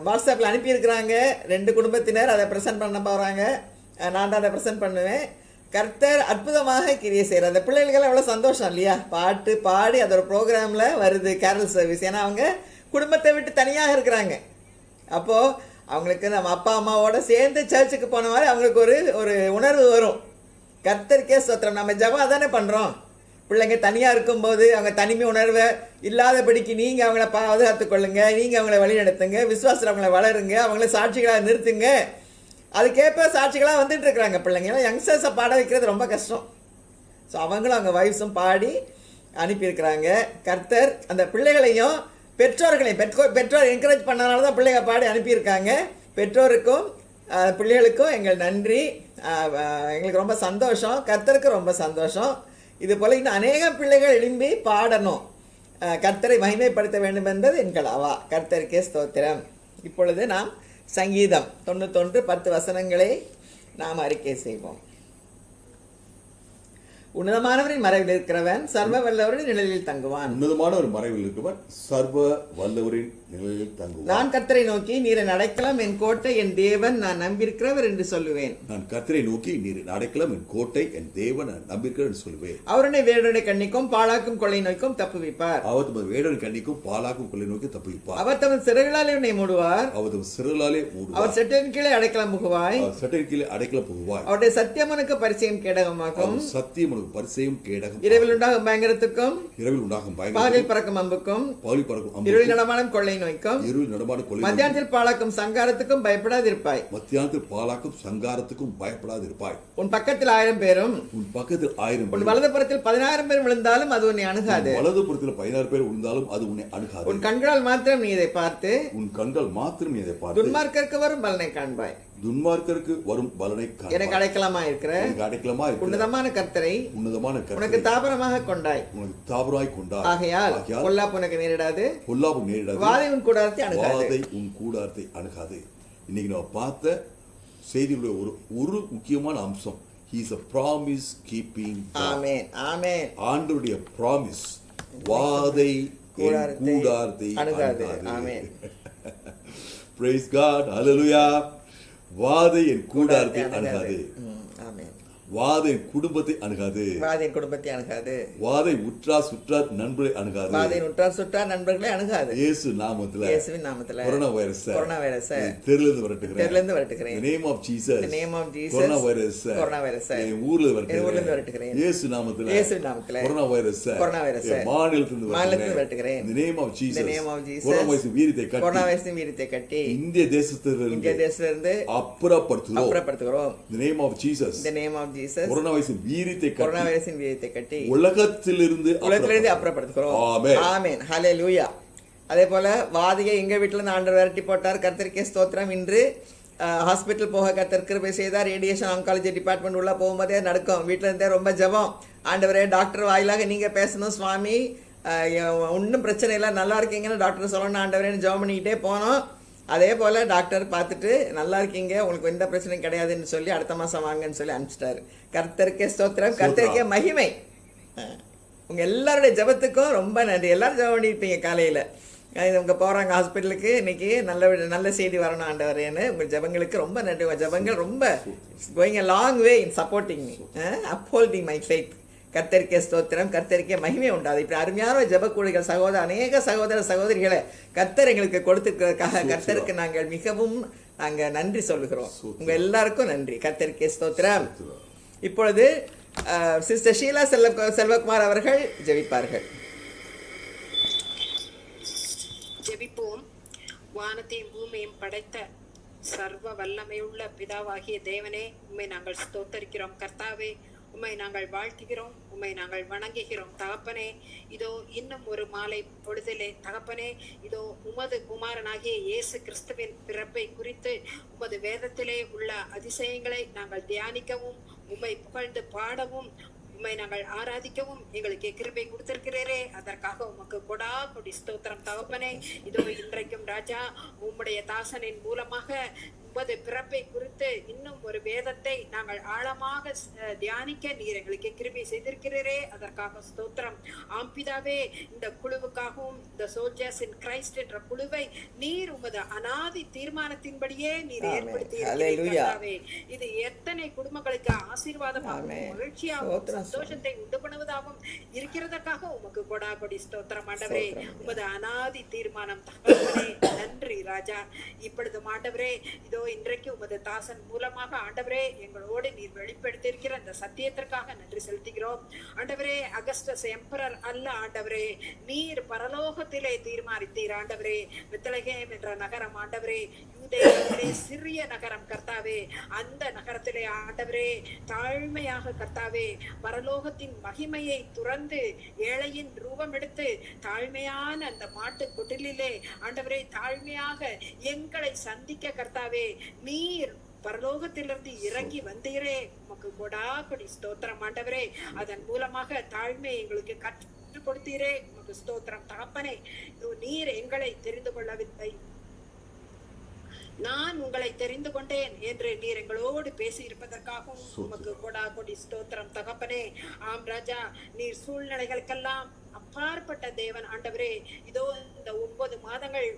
வாட்ஸ்அப்பில் அனுப்பியிருக்கிறாங்க. 2 குடும்பத்தினர் அதை ப்ரெசென்ட் பண்ண போகிறாங்க. நான் தான் அதை ப்ரெசென்ட் பண்ணுவேன். கர்த்தர் அற்புதமாக கிரியை செய்கிறார். அந்த பிள்ளைகளுக்கெல்லாம் எவ்வளோ சந்தோஷம் இல்லையா? பாட்டு பாடி அது ஒரு ப்ரோக்ராமில் வருது, கேரல் சர்வீஸ். ஏன்னா அவங்க குடும்பத்தை விட்டு தனியாக இருக்கிறாங்க. அப்போது அவங்களுக்கு நம்ம அப்பா அம்மாவோட சேர்ந்து சர்ச்சுக்கு போன மாதிரி அவங்களுக்கு ஒரு உணர்வு வரும். கர்த்தருக்கே ஸ்தோத்திரம். நம்ம ஜெபம் அதானே பண்ணுறோம். பிள்ளைங்க தனியாக இருக்கும்போது அவங்க தனிமை உணர்வை இல்லாதபடிக்கு நீங்கள் அவங்கள பாதுகாத்துக்கொள்ளுங்க, நீங்கள் அவங்கள வழி நடத்துங்க, விசுவாசத்தில் அவங்கள வளருங்க, அவங்கள சாட்சிகளாக நிறுத்துங்க. அதுக்கேற்ப சாட்சிகளாக வந்துட்டு இருக்கிறாங்க பிள்ளைங்க. ஏன்னா யங்ஸ்டர்ஸை பாட வைக்கிறது ரொம்ப கஷ்டம். ஸோ அவங்களும் அவங்க வைஃப்ஸும் பாடி அனுப்பியிருக்கிறாங்க. கர்த்தர் அந்த பிள்ளைகளையும் பெற்றோர்களையும் பெற்றோர் என்கரேஜ் பண்ணனால தான் பிள்ளைங்க பாடி அனுப்பியிருக்காங்க. பெற்றோருக்கும் பிள்ளைகளுக்கும் எங்கள் நன்றி. எங்களுக்கு ரொம்ப சந்தோஷம், கர்த்தருக்கு ரொம்ப சந்தோஷம். இது போல் இன்னும் அநேக பிள்ளைகள் எழும்பி பாடணும், கர்த்தரை மகிமைப்படுத்த வேண்டும் என்பது எங்கள் அவா. கர்த்தருக்கே ஸ்தோத்திரம். இப்பொழுது நாம் சங்கீதம் 91:10 வசனங்களை நாம் அறிக்கை செய்வோம். உன்னதமானவரின் மறைவில் இருக்கிறவன் சர்வ வல்லவரின் நிழலில் தங்குவான். உன்னதமான ஒரு மறைவில் இருக்கிறவன் சர்வ வல்லவரின் நிழலில் தங்குவான். நான் கர்த்தரை நோக்கி நீர் என் அடைக்கலம், என் கோட்டை, என் தேவன், நான் நம்பியிருக்கிறவர் என்று சொல்லுவேன். நான் கர்த்தரை நோக்கி நீர் என் அடைக்கலம், என் கோட்டை, என் தேவன், நான் நம்பியிருக்கிறவர் என்று சொல்லுவேன். அவருடைய வேடனுடைய கண்ணிக்கும் பாழாக்கும் கொள்ளை நோய்க்கும் தப்புவிப்பார். அவர் தமது வேடனுடைய கண்ணிக்கும் பாழாக்கும் கொள்ளை நோக்கி தப்புவிப்பார். அவர் தமது சிறகுகளாலே உன்னை மூடுவார். அவர் தமது சிறகுகளாலே மூடுவார். அவர் செட்டின் கீழே அடைக்கலம் புகுவாய். அவர் செட்டின் கீழே அடைக்கலம் புகுவாய். அவருடைய சத்தியம் உனக்கு பரிசயம் கேடகமாகும். சத்தியம் உனக்கு பரிசயம் கேடகம். இரவில் உண்டாகும் பயங்கரத்துக்கும், இரவில் உண்டாகும் பகலில் பறக்கும் அம்புக்கும், பகலில் பறக்கும் அம்புக்கும், இருளில் நடமாடும் கொள்ளை நோய்க்கும், இருளில் நடமாடும் கொள்ளை மத்தியானத்தில் பாழாக்கும் சங்காரத்துக்கும் பயப்படாதிருப்பாய். மத்தியானத்தில் பாழாக்கும் சங்காரத்துக்கும் பயப்படாதிருப்பாய். உன் பக்கத்தில் 1000 பேரும், உன் பக்கத்தில் 1000 உன் வலதுபுறத்தில் 10000 பேர் விழுந்தாலும் அது உன்னை அணுகாது. வலதுபுறத்தில் 16 பேர் விழுந்தாலும் அது உன்னை அணுகாது. உன் கண்களால் மாத்திரம் நீ இதை பார்த்து, உன் கண்கள் மாத்திரம் நீ இதை பார்த்து துன்மார்க்கருக்கு வரும் பலனை காண்பாய். துன்மார்க்கருக்கு வரும் பலனை காண்பாய். எனக்கு அடைக்கலமா இருக்கிற உன்னதமான கர்த்தரை உனக்கு தாபரமாக கொண்டாய். உனக்கு தாபராய் கொண்டாய். ஆகையால் பொல்லாப்பு உனக்கு நேரிடாது, பொல்லாப்பு நேரிடாது. வாதை உன் கூடாரத்தை அணுகாது. வாதை உன் கூடாரத்தை அணுகாது. இன்னைக்கு நம்ம பார்த்த செய்தியுடைய ஒரு முக்கியமான அம்சம், he is a promise keeping God. ஆமென் ஆமென். ஆண்டவருடைய ப்ராமிஸ் வாதை என் கூடாரத்தை அணுகாது. அணுகாது. ஆமென். Praise God, hallelujah. வாதை என் கூடாரத்தை அணுகாது. ஆமென். வாதை என் குடும்பத்தை அணுகாது. வாதை குடும்பத்தை அணுகாது. வாதை உற்றார் சுற்றார் நண்பரை அணுகாது. வாதை உற்றார் சுற்றார் நண்பர்களே அணுகாது. இயேசு நாமத்துல இயேசுவின் நாமத்துல கொரோனா வைரஸ் தெருலிருந்து வரட்டுகிறேன். The name of Jesus. The name of Jesus. Corona virus என் ஊர்ல வரட்டுகிறேன். இயேசு நாமத்துல கொரோனா வைரஸ் மாநிலத்திலிருந்து வரட்டுகிறேன். The name of Jesus. The name of Jesus. Corona வைரஸின் வீரியத்தை கட்டி இந்திய தேசத்திலிருந்து அப்புறப்படுத்துகிறோம். The name of Jesus. The name of Jesus. Corona வைரஸின் வீரியத்தை கட்டி உலகத்திலிருந்து அப்புறப்படுத்துகிறோம். ஆமென். ஹல்லேலூயா. அதே போல வாதியை எங்க வீட்டுல இருந்து ஆண்டவர் விரட்டி போட்டார். கர்த்தருக்கே ஸ்தோத்திரம். இன்று ஹாஸ்பிட்டல் போக கர்த்தர் கிருபை செய்தார். ரேடியேஷன் ஆங்காலஜி டிபார்ட்மெண்ட் உள்ள போகும்போதே நடக்கும். வீட்டுல இருந்தே ரொம்ப ஜெபம். ஆண்டவரே டாக்டர் வாயிலாக நீங்க பேசணும் சுவாமி, ஒன்றும் பிரச்சனை இல்லை, நல்லா இருக்கீங்கன்னு டாக்டர் சொல்லணும் ஆண்டவரேன்னு ஜெபம் பண்ணிக்கிட்டே போனோம். அதே போல் டாக்டர் பார்த்துட்டு நல்லா இருக்கீங்க, உங்களுக்கு எந்த பிரச்சனையும் கிடையாதுன்னு சொல்லி அடுத்த மாதம் வாங்கன்னு சொல்லி அனுப்பிச்சிட்டாரு. கர்த்தருக்கே ஸ்தோத்திரம், கர்த்தருக்கே மகிமை. உங்கள் எல்லாருடைய ஜெபத்துக்கும் ரொம்ப நன்றி. எல்லாரும் ஜெபம் பண்ணியிருப்பீங்க காலையில். இவங்க போகிறாங்க ஹாஸ்பிட்டலுக்கு, இன்னைக்கு நல்ல செய்தி வரணும் ஆண்டவரேன்னு. உங்கள் ஜெபங்களுக்கு ரொம்ப நன்றி. உங்கள் ஜெபங்கள் ரொம்ப going a long way in supporting me, upholding my faith. கர்த்தருக்கே ஸ்தோத்திரம், கர்த்தருக்கே மகிமை உண்டாது. இப்படி அருமையான ஜெபக்கூடிகள் அநேக சகோதர சகோதரிகளை கர்த்தர் எங்களுக்கு கொடுத்துக்கிறதுக்காக கர்த்தருக்கு நாங்கள் மிகவும் நன்றி சொல்லுகிறோம். உங்க எல்லாருக்கும் நன்றி. கர்த்தருக்கே ஸ்தோத்திரம். இப்பொழுது சிஸ்டர் ஷீலா செல்வகுமார் அவர்கள் ஜெபிப்பார்கள். ஜெபிப்போம். வானத்தையும் பூமியையும் படைத்த சர்வ வல்லமையுள்ள பிதாவாகிய தேவனே, உம்மை நாங்கள் ஸ்தோத்தரிக்கிறோம். கர்த்தாவே, உம்மை நாங்கள் வாழ்த்துகிறோம், உம்மை நாங்கள் வணங்குகிறோம். தகப்பனே, இதோ இன்னும் ஒரு மாலை பொழுதிலே தகப்பனே, இதோ உமது குமாரனாகிய இயேசு கிறிஸ்துவின் பிறப்பை குறித்து உமது வேதத்திலே உள்ள அதிசயங்களை நாங்கள் தியானிக்கவும், உம்மை புகழ்ந்து பாடவும், உம்மை நாங்கள் ஆராதிக்கவும் எங்களுக்கு கிருபை கொடுத்திருக்கிறீரே, அதற்காக உமக்கு கொடா கொடி ஸ்தோத்திரம். தகப்பனே, இதோ இன்றைக்கும் ராஜா உம்முடைய தாசனின் மூலமாக உமது பிறப்பை குறித்து இன்னும் ஒரு வேதத்தை நாங்கள் ஆழமாக தியானிக்க நீர் எங்களுக்கு கிருபை செய்திருக்கிறீரே, அதற்காக ஸ்தோத்திரம். ஆம்பிதாவே, இந்த குழுவுக்காகவும் இந்த சோல்ஜர்ஸ் இன் கிரைஸ்ட் என்ற குழுவை நீர் உமது அனாதி தீர்மானத்தின்படியே நீர் ஏற்படுத்தி இருக்கிறீரே. இது எத்தனை குடும்பங்களுக்கு ஆசீர்வாதமாகவும் மகிழ்ச்சியாகவும் சந்தோஷத்தை உண்டு பண்ணுவதாகவும் இருக்கிறதற்காக உமக்கு கொடா கொடி ஸ்தோத்திரம். ஆண்டவரே, உமது அனாதி தீர்மானம் தகப்பனே, நன்றி ராஜா. இப்பொழுது ஆண்டவரே, இதோ இன்றைக்கு உமது தாசன் மூலமாக ஆண்டவரே எங்களோடு நீர் வெளிப்படுத்தி இருக்கிற அந்த சத்தியத்திற்காக நன்றி செலுத்துகிறோம். ஆண்டவரே, அகஸ்டஸ் எம்பரர் அல்ல ஆண்டவரே, நீர் பரலோகத்திலே தீர்மானித்தீர் ஆண்டவரே. பெத்லகேம் என்ற நகரம் ஆண்டவரே, யூதேயாவிலே சிறிய நகரம் கர்த்தாவே, அந்த நகரத்திலே ஆண்டவரே தாழ்மையாக கர்த்தாவே பரலோகத்தின் மகிமையை துறந்து ஏழையின் ரூபம் எடுத்து தாழ்மையான அந்த மாட்டு கொட்டிலே ஆண்டவரே தாழ்மையாக எங்களை சந்திக்க கர்த்தாவே நீர் பரலோகத்திலிருந்து இறங்கி வந்தீரே, உமக்கு கொடா கொடி ஸ்தோத்திரம் ஆண்டவரே. அதன் மூலமாக தாழ்மை எங்களுக்கு கற்றுக் கொடுத்தீரே, உமக்கு ஸ்தோத்திரம் தகப்பனே. நீர் எங்களை தெரிந்து கொள்ளவில்லை, நான் உங்களை தெரிந்து கொண்டேன் என்று நீர் எங்களோடு பேசி இருப்பதற்காகவும் உமக்கு கொடா கொடி ஸ்தோத்திரம் தகப்பனே. ஆம் ராஜா, நீர் சூழ்நிலைகளுக்கெல்லாம் அப்பாற்பட்ட தேவன் ஆண்டவரே. இதோ இந்த 9 மாதங்கள்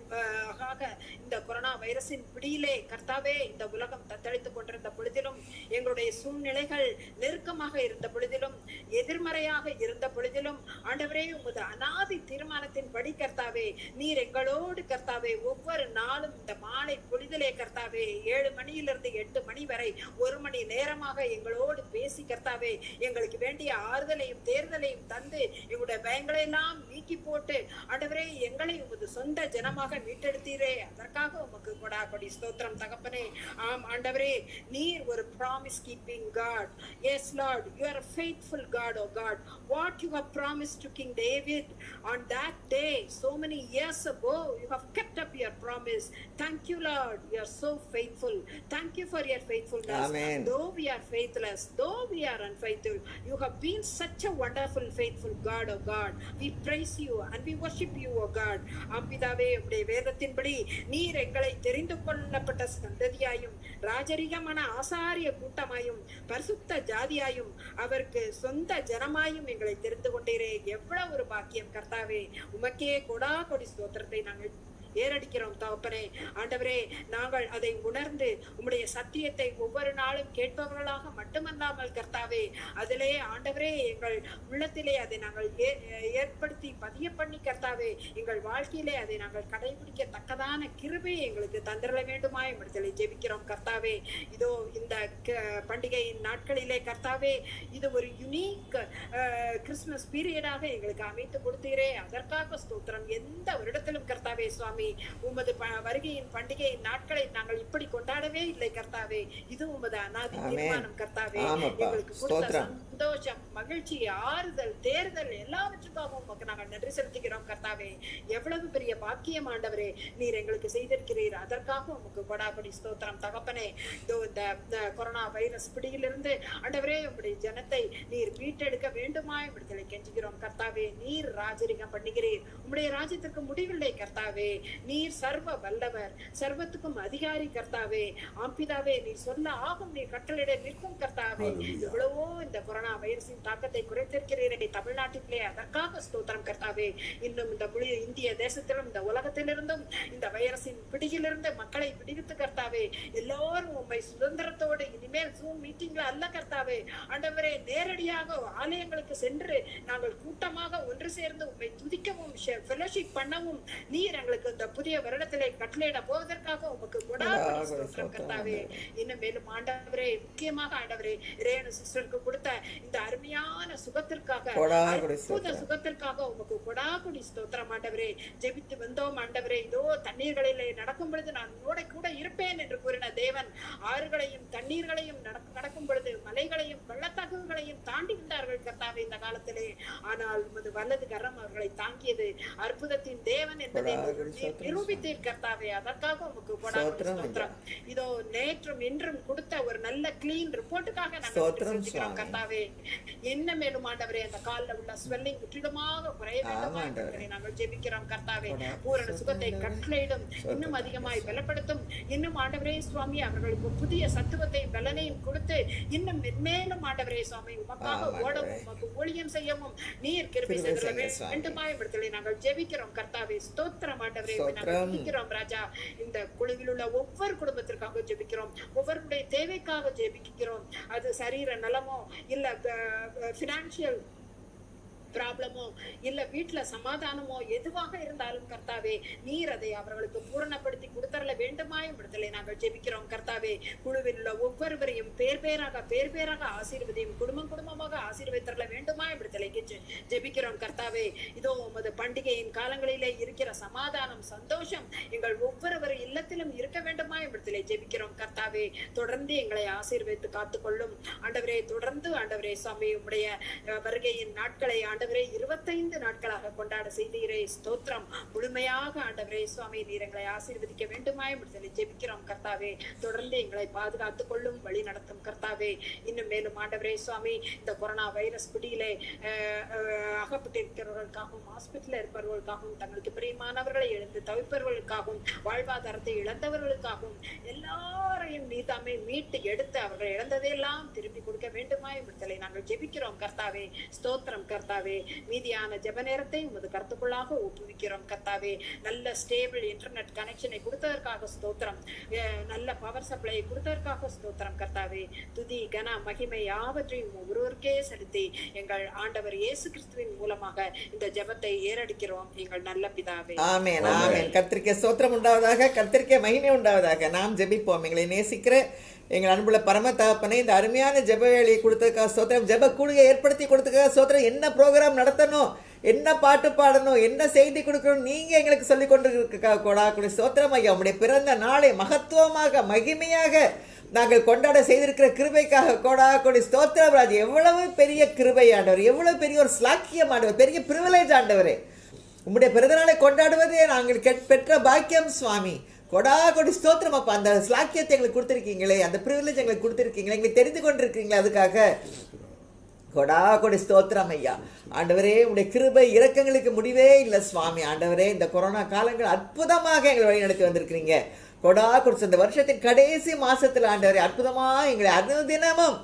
இந்த கொரோனா வைரஸின் பிடியிலே கர்த்தாவே இந்த உலகம் தத்தளித்துக் கொண்டிருந்த பொழுதிலும், எங்களுடைய சூழ்நிலைகள் நெருக்கமாக இருந்த பொழுதிலும், எதிர்மறையாக இருந்த பொழுதிலும் ஆண்டவரே உமது அனாதி தீர்மானத்தின் படி கர்த்தாவே நீர் எங்களோடு கர்த்தாவே ஒவ்வொரு நாளும் இந்த மாலை பொழுதிலே கர்த்தாவே 7 மணியிலிருந்து 8 மணி வரை 1 மணி நேரமாக எங்களோடு பேசி கர்த்தாவே எங்களுக்கு வேண்டிய ஆறுதலையும் தேர்தலையும் தந்து எங்களுடைய பயங்களை எல்லாம் நீக்கி போட்டு ஆண்டவரே எங்களை உமது சொந்த ஜனமாக மீட்டெடுத்தீரே, அதற்காக உமக்கு கொடா கொடி ஸ்தோத்திரம் தகப்பனே. ஆம் ஆண்டவரே, நீர் ஒரு promise keeping God. Yes Lord, you are a faithful God, oh God. What you have promised to King David on that day so many years ago, you have kept up your promise. Thank you Lord, you are so faithful. Thank you for your faithfulness. Amen. Though we are faithless, though we are unfaithful, you have been such a wonderful faithful God, oh God. we praise you and we worship you, O God. ஆம்பிதாவே, உம்முடைய வேதத்தின்படி நீர் எங்களை தெரிந்து கொள்ளப்பட்ட சந்ததியாயும் ராஜரிகமான ஆசாரிய கூட்டமாயும் பரிசுத்த ஜாதியாயும் அவருக்கு சொந்த ஜனமாயும் எங்களை தெரிந்து கொண்டீரே. எவ்வளவு ஒரு பாக்கியம் கர்த்தாவே. உமக்கே கொடா கொடி ஸ்தோத்திரத்தை நாங்கள் ஏறடிக்கிறோம் தகப்பனே. ஆண்டவரே, நாங்கள் அதை உணர்ந்து உம்முடைய சத்தியத்தை ஒவ்வொரு நாளும் கேட்பவர்களாக மட்டுமல்லாமல் கர்த்தாவே, அதிலே ஆண்டவரே எங்கள் உள்ளத்திலே அதை நாங்கள் ஏற்படுத்தி பதிய பண்ணி கர்த்தாவே, எங்கள் வாழ்க்கையிலே அதை நாங்கள் கடைபிடிக்கத்தக்கதான கிருபையை எங்களுக்கு தந்திர வேண்டுமாய் இடத்திலே ஜெபிக்கிறோம் கர்த்தாவே. இதோ இந்த பண்டிகையின் நாட்களிலே கர்த்தாவே, இது ஒரு யுனிக் கிறிஸ்துமஸ் பீரியடாக எங்களுக்கு அமைத்து கொடுத்தீரே. அதற்காக ஸ்தோத்திரம். எந்த வருடத்திலும் கர்த்தாவே சுவாமி, உமது வருகையின் பண்டிகையின் நாட்களை நாங்கள் இப்படி கொண்டாடவே இல்லை கர்த்தாவே. இது உமது அநாதி தீர்மானம் கர்த்தாவே. எங்களுக்கு கொடுத்த சந்தோஷம், மகிழ்ச்சி, ஆறுதல், தேர்தல் எல்லாவற்றுக்காகவும் உமக்கு நாங்கள் நன்றி செலுத்துகிறோம் கர்த்தாவே. எவ்வளவு பெரிய பாக்கியம் ஆண்டவரே நீர் எங்களுக்கு செய்திருக்கிறீர். அதற்காக உமக்கு கொடாபடி ஸ்தோத்திரம் தகப்பனே. இதோ இந்த கொரோனா வைரஸ் பிடியிலிருந்து ஆண்டவரே உம்முடைய ஜனத்தை நீர் மீட்டெடுக்க வேண்டுமாய் விடுதலை கெஞ்சுகிறோம் கர்த்தாவே. நீர் ராஜரிகம் பண்ணுகிறீர். உம்முடைய ராஜ்யத்திற்கு முடிவில்லை கர்த்தாவே. நீர் சர்வ வல்லவர், சர்வத்துக்கும் அதிகாரி கர்த்தாவே. ஆம்பிதாவே, நீர் சொல்ல ஆகும், நீர் கட்டளையிட நிற்கும் கர்த்தாவே. எவ்வளவோ இந்த கொரோனா வைரஸின் தாக்கத்தை குறைத்திருக்கிறீரே தமிழ்நாட்டிலே. அதற்காக ஸ்தோத்திரம் கர்த்தாவே. இன்னும் இந்த இந்திய தேசத்திலும் இந்த உலகத்திலிருந்தும் இந்த வைரஸின் பிடியிலிருந்து மக்களை விடுவித்து கர்த்தாவே. எல்லாரும் உண்மை சுதந்திரத்தோடு இனிமேல் ஜூம் மீட்டிங்ல அல்ல கர்த்தாவே, ஆண்டவரே நேரடியாக ஆலயங்களுக்கு சென்று நாங்கள் கூட்டமாக ஒன்று சேர்ந்து உண்மை துதிக்கவும் ஃபெலோஷிப் பண்ணவும் நீர் எங்களுக்கு இந்த புதிய வருடத்திலே கட்டளையிட போவதற்காக உமக்கு கர்த்தாவே. இன்னும் மேலும் ஆண்டவரே, முக்கியமாக ஆண்டவரே ரேணு சிஸ்டருக்கு கொடுத்த இந்த அருமையான சுகத்திற்காக, அற்புத சுகத்திற்காக உமக்கு கொடாகுடி ஸ்தோத்திரம் ஆண்டவரே. ஜெபித்து வந்தோம் ஆண்டவரே. இதோ தண்ணீர்களிலே நடக்கும் பொழுது நான் கூட இருப்பேன் என்று கூறின தேவன், ஆறுகளையும் தண்ணீர்களையும் நடக்கும் பொழுது மலைகளையும் பள்ளத்தாக்குகளையும் தாண்டி வந்தார்கள் கர்த்தாவே இந்த காலத்திலே. ஆனால் உமது வலது கரம் அவர்களை தாங்கியது. அற்புதத்தின் தேவன் என்பதை நிரூபித்தீர் கர்த்தாவே. அதற்காக உமக்கு ஸ்தோத்திரம். இதோ நேற்றும் இன்றும் கொடுத்த ஒரு நல்ல கிளீன் ரிப்போர்ட்டுக்காக நாங்கள் கர்த்தாவே. என்ன மேலும் ஆண்டவரே, அந்த காலில் உள்ள ஸ்வெல்லிங் முற்றிலுமாக குறைய வேண்டும் நாங்கள் ஜெபிக்கிறோம் கர்த்தாவே. பூரண சுகத்தை கட்டளையிடும், இன்னும் அதிகமாய் பலப்படுத்தும். இன்னும் ஆண்டவரே சுவாமி, அவர்களுக்கு புதிய சத்துவத்தையும் பலனையும் கொடுத்து இன்னும் மென்மேலும் ஆண்டவரே சுவாமி உமக்காக ஓடவும் உமக்கு ஊழியம் செய்யவும் நீர் கிருபை செய்ய வேண்டுமாய் இடத்திலே நாங்கள் ஜெபிக்கிறோம் கர்த்தாவே. ஸ்தோத்திரம் ஆண்டவரே. ஜெபிக்கிறோம் ராஜா. இந்த குழுவில் உள்ள ஒவ்வொரு குடும்பத்திற்காக ஜெபிக்கிறோம், ஒவ்வொருடைய தேவைக்காக ஜெபிக்கிறோம். அது சரீர நலமோ இல்ல பினான்சியல் ப்ராப்ளமோ இல்ல வீட்டுல சமாதானமோ எதுவாக இருந்தாலும் கர்த்தாவே, நீர் அதை அவர்களுக்கு பூரணப்படுத்தி கொடுத்தரல வேண்டுமாயும் இடத்திலே நாங்கள் ஜெபிக்கிறோம் கர்த்தாவே. குழுவில் உள்ள ஒவ்வொருவரையும் பேர் பேராக ஆசீர்வதியும், குடும்பமாக ஆசீர்வதித்தரல வேண்டுமாயும் இடத்திலே ஜெபிக்கிறோம் கர்த்தாவே. இதோ உமது பண்டிகையின் காலங்களிலே இருக்கிற சமாதானம், சந்தோஷம் எங்கள் ஒவ்வொருவர் இல்லத்திலும் இருக்க வேண்டுமாயும் இடத்திலே ஜெபிக்கிறோம் கர்த்தாவே. தொடர்ந்து எங்களை ஆசீர்வதித்து காத்துக்கொள்ளும் ஆண்டவரே. தொடர்ந்து ஆண்டவரே சுவாமி உம்முடைய வருகையின் நாட்களை ஆண்டவரே 25 நாட்களாக கொண்டாட செய்தீரே. ஸ்தோத்திரம். முழுமையாக ஆண்டவரே சுவாமி நீர் எங்களை ஆசீர்வதிக்க வேண்டுமாய் ஜெபிக்கிறோம் கர்த்தாவே. தொடர்ந்து எங்களை பாதுகாத்துக் கொள்ளும், வழி நடத்தும் கர்த்தாவே. இன்னும் மேலும் ஆண்டவரே சுவாமி, இந்த கொரோனா வைரஸ் பிடியிலே அகப்பட்டிருக்கிறவர்களுக்காகவும் ஹாஸ்பிட்டல் இருப்பவர்களுக்காகவும் தங்களுக்கு பிரியமானவர்களை இழந்து தவிப்பவர்களுக்காகவும் வாழ்வாதாரத்தை இழந்தவர்களுக்காகவும் எல்லாரையும் நீதாமே மீட்டு எடுத்து அவர்கள் இழந்ததையெல்லாம் திருப்பி கொடுக்க வேண்டுமாய் விடுதலை நாங்கள் ஜெபிக்கிறோம் கர்த்தாவே. ஸ்தோத்திரம் கர்த்தாவே. மீதியான ஜெப நேரத்தை உமது கருத்துக்குள்ளாக ஒப்புவிக்கிறோம் கர்த்தாவே. நல்ல ஸ்டேபிள் இன்டர்நெட் கனெக்ஷனை கொடுத்ததற்காக ஸ்தோத்திரம். நல்ல பவர் சப்ளை கொடுத்ததற்காக ஸ்தோத்திரம் கர்த்தாவே. துதி கன மகிமை யாவற்றையும் ஒருவருக்கே செலுத்தி எங்கள் ஆண்டவர் இயேசு கிறிஸ்துவின் மூலமாக இந்த ஜெபத்தை ஏறடிக்கிறோம் எங்கள் நல்ல பிதாவே. ஆமென் ஆமென். கர்த்தருக்கு ஸ்தோத்திரம் உண்டாவதாக, கர்த்தருக்கு மகிமை உண்டாவதாக. நாம் ஜெபிப்போம். எங்களை நேசிக்கிற எங்கள் அன்புள்ள பரம தகப்பனே, இந்த அருமையான ஜெப வேலையை கொடுத்ததுக்காக ஸ்தோத்திரம். ஜெப கூடுகை ஏற்படுத்தி கொடுத்ததுக்காக ஸ்தோத்திரம். என்ன ப்ரோக்ராம் நடத்தணும், என்ன பாட்டு பாடணும், என்ன செய்தி கொடுக்கணும், நீங்கள் எங்களுக்கு சொல்லிக் கொண்டிருக்க கொடாக்குடி ஸ்தோத்திரம் ஐயா. உங்களுடைய பிறந்த நாளை மகத்துவமாக மகிமையாக நாங்கள் கொண்டாட செய்திருக்கிற கிருபைக்காக கொடாக்குடி ஸ்தோத்திரம் ராஜ். எவ்வளவு பெரிய கிருபை ஆண்டவர், எவ்வளவு பெரிய ஒரு ஸ்லாக்கியம் ஆண்டவர், பெரிய பிரிவிலேஜ் ஆண்டவரே. உங்களுடைய பிறந்த நாளை கொண்டாடுவதே நாங்கள் பெற்ற பாக்கியம் சுவாமி. கொடாகொடி ஸ்தோத்திரம் அப்பா. அந்த ஸ்லாக்கியத்தை எங்களுக்கு கொடுத்துருக்கீங்களே, அந்த ப்ரிவிலேஜ் எங்களுக்கு கொடுத்துருக்கீங்களே, எங்களுக்கு தெரிந்து கொண்டிருக்கீங்களே, அதுக்காக கொடா கொடி ஸ்தோத்திரம் ஐயா. ஆண்டவரே உடைய கிருபை இரக்கங்களுக்கு முடிவே இல்லை சுவாமி. ஆண்டவரே இந்த கொரோனா காலங்கள் அற்புதமாக எங்களை வழி நடத்தி வந்திருக்கிறீங்க. கொடா கொடி இந்த வருஷத்தின் கடைசி மாசத்துல ஆண்டவரே அற்புதமாக எங்களை அனுதினமும்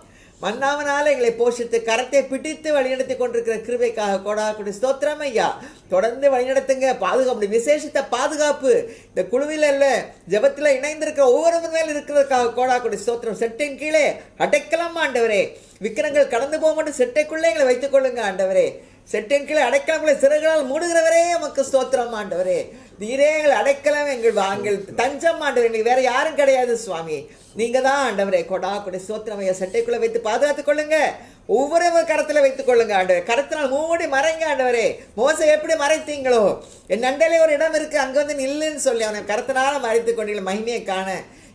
மன்னாவனால எங்களை போஷித்து கரத்தை பிடித்து வழிநடத்தி கொண்டிருக்கிற கிருபைக்காக கொடா கொடி ஸ்தோத்திரம் ஐயா. தொடர்ந்து வழிநடத்துங்க. பாதுகாப்பு விசேஷித்த பாதுகாப்பு இந்த குழுவில் அல்ல ஜெபத்தில் இணைந்திருக்கிற ஒவ்வொரு மேல் இருக்கிறதுக்காக கொடா கொடி ஸ்தோத்திரம். செட்டின் கீழே அடைக்கலாம் ஆண்டவரே. விக்கிரங்கள் கடந்து போக மட்டும் செட்டைக்குள்ளே எங்களை வைத்துக் கொள்ளுங்க ஆண்டவரே. செட்டின் கீழே அடைக்கலங்களை சிறகுகளால் மூடுகிறவரே உமக்கு ஸ்தோத்திரம் ஆண்டவரே. நீரே எங்கள் அடைக்கலம், எங்கள் தஞ்சம் ஆண்டவரே. எங்களுக்கு வேற யாரும் கிடையாது சுவாமி. நீங்க தான் ஆண்டவரே. கொடா கொடி ஸ்தோத்திரம் ஐயா. செட்டைக்குள்ள வைத்து பாதுகாத்துக் கொள்ளுங்க. ஒவ்வொரு கரத்துல வைத்துக் கொள்ளுங்க ஆண்டவரே. கரத்தினால் மூடி மறைங்க ஆண்டவரே. மோசை எப்படி மறைத்தீங்களோ, என் நண்டையிலே ஒரு இடம் இருக்கு அங்க வந்து நில்லுன்னு சொல்லி அவனை கரத்தினால மறைத்துக் கொண்டீங்க மகிமையை காண.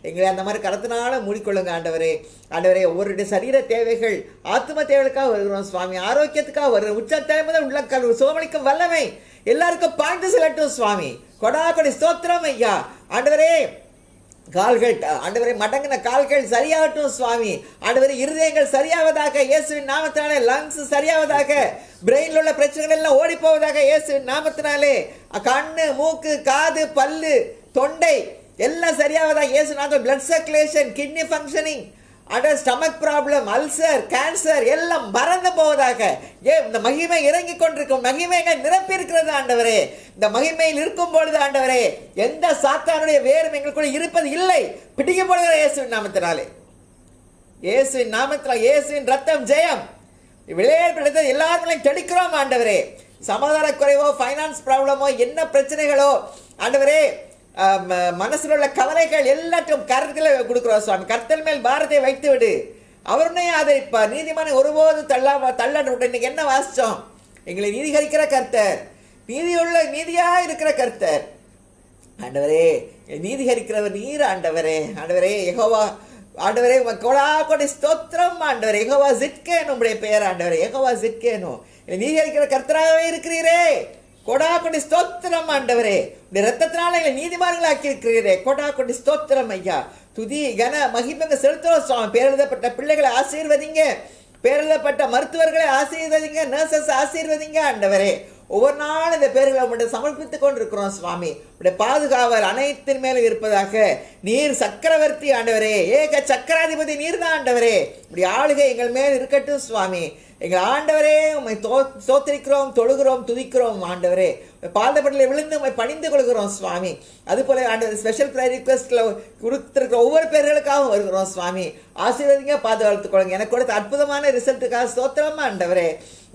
எங்களை அந்த மாதிரி கரத்தினால மூடிக்கொள்ளுங்க ஆண்டவரே. ஆண்டவரே ஒவ்வொருடைய சரீர தேவைகள் ஆத்ம தேவைகளுக்காக வருகிறோம் சுவாமி. ஆரோக்கியத்துக்காக வருகிறோம். உச்சத்தை முதல் உள்ள சோமளிக்கும் வல்லமை எல்லாருக்கும் பாய்ந்து செல்லட்டும் சுவாமி. கொடா கொடி ஸ்தோத்திரம் ஐயா. ஆண்டவரே கால்கள் ஆண்டவரை மடங்கின கால்கள் சரியாகட்டும் சுவாமி. ஆண்டவரை இருதயங்கள் சரியாவதாக இயேசுவின் நாமத்தினாலே. லங்ஸ் சரியாவதாக. பிரெயின்ல உள்ள பிரச்சனைகள் எல்லாம் ஓடி போவதாக இயேசுவின் நாமத்தினாலே. கண்ணு, மூக்கு, காது, பல்லு, தொண்டை எல்லாம் சரியாவதாக இயேசு நாமத்தில். Blood circulation, kidney functioning, stomach problem, ulcer, cancer எல்லாம் மறந்து போவதாக. இந்த மகிமை இறங்கி கொண்டிருக்கும். மகிமைகள் நிரப்பி இருக்கிறது ஆண்டவரே. இந்த மகிமையில் இருக்கும் பொழுது ஆண்டவரே எந்த சாத்தானுடைய வேறும் எங்களுக்குள்ள இருப்பது இல்லை. பிடிக்கப்படுகிற இயேசுவின் நாமத்தினாலே. இயேசுவின் நாமத்தினால் இயேசுவின் ரத்தம் ஜெயம். விளையாட்டு எல்லாருமே தெளிக்கிறோம் ஆண்டவரே. சமாதான குறைவோ, ஃபைனான்ஸ் ப்ராப்ளமோ, என்ன பிரச்சனைகளோ ஆண்டவரே, மனசில் உள்ள கவலைகள் எல்லாத்தையும் கருத்தில் கொடுக்கிறோம் சுவாமி. கர்த்தர் மேல் பாரத்தை வைத்து விடு. அவருடைய ஆதரிப்பார். நீதிமான ஒருபோது தள்ளாட. இன்னைக்கு என்ன வாசிச்சோம்? எங்களை நீதிகரிக்கிற கர்த்தர், நீதியா இருக்கிற கர்த்தர் ஆண்டவரே. நீதிகரிக்கிறவர் நீர் ஆண்டவரே. ஆண்டவரே யெகோவா ஆண்டவரே கொடா கொடி ஸ்தோத்திரம் ஆண்டவரே. யெகோவா சிட்கேன் உங்களுடைய பெயர் ஆண்டவரே. யெகோவா சிட்கேனோ நீதிகரிக்கிற கர்த்தராகவே இருக்கிறீரே. கொடா கொடி ஸ்தோத்திரம் ஆண்டவரே. இந்த ரத்தத்தினால எங்களை நீதிமான்கள் ஆக்கி இருக்கிறீரே. கொடா கொடி ஸ்தோத்திரம் ஐயா. துதி கன மகிமைங்க செலுத்துறோம் சுவாமி. பேரெழுதப்பட்ட பிள்ளைகளை ஆசீர்வதிங்க. பேரெழுதப்பட்ட மருத்துவர்களை ஆசீர்வதிங்க. நர்சஸ் ஆசீர்வதிங்க ஆண்டவரே. ஒவ்வொரு நாளும் இந்த பேர்களை உங்கள்கிட்ட சமர்ப்பித்துக் கொண்டிருக்கிறோம் சுவாமி. உடைய பாதுகாவல் அனைத்தின் மேலும் இருப்பதாக. நீர் சக்கரவர்த்தி ஆண்டவரே. ஏக சக்கராதிபதி நீர் தான் ஆண்டவரே. இப்படி ஆளுகை எங்கள் மேல் இருக்கட்டும் சுவாமி. எங்கள் ஆண்டவரே உம்மை ஸ்தோத்திரிக்கிறோம், தொழுகிறோம், துதிக்கிறோம் ஆண்டவரே. பாதப்பட்டில் விழுந்து உம்மை பணிந்து கொள்கிறோம் சுவாமி. அதுபோல ஆண்டவர் ஸ்பெஷல் ப்ரேயர் ரிக்வெஸ்ட்ல கொடுத்திருக்கிற ஒவ்வொரு பேர்களுக்காகவும் வருகிறோம் சுவாமி. ஆசீர்வதிங்க, பாதுகாத்துக் கொள்ளுங்க. எனக்கு கொடுத்த அற்புதமான ரிசல்ட்டுக்காக ஸ்தோத்திரம் ஆண்டவரே.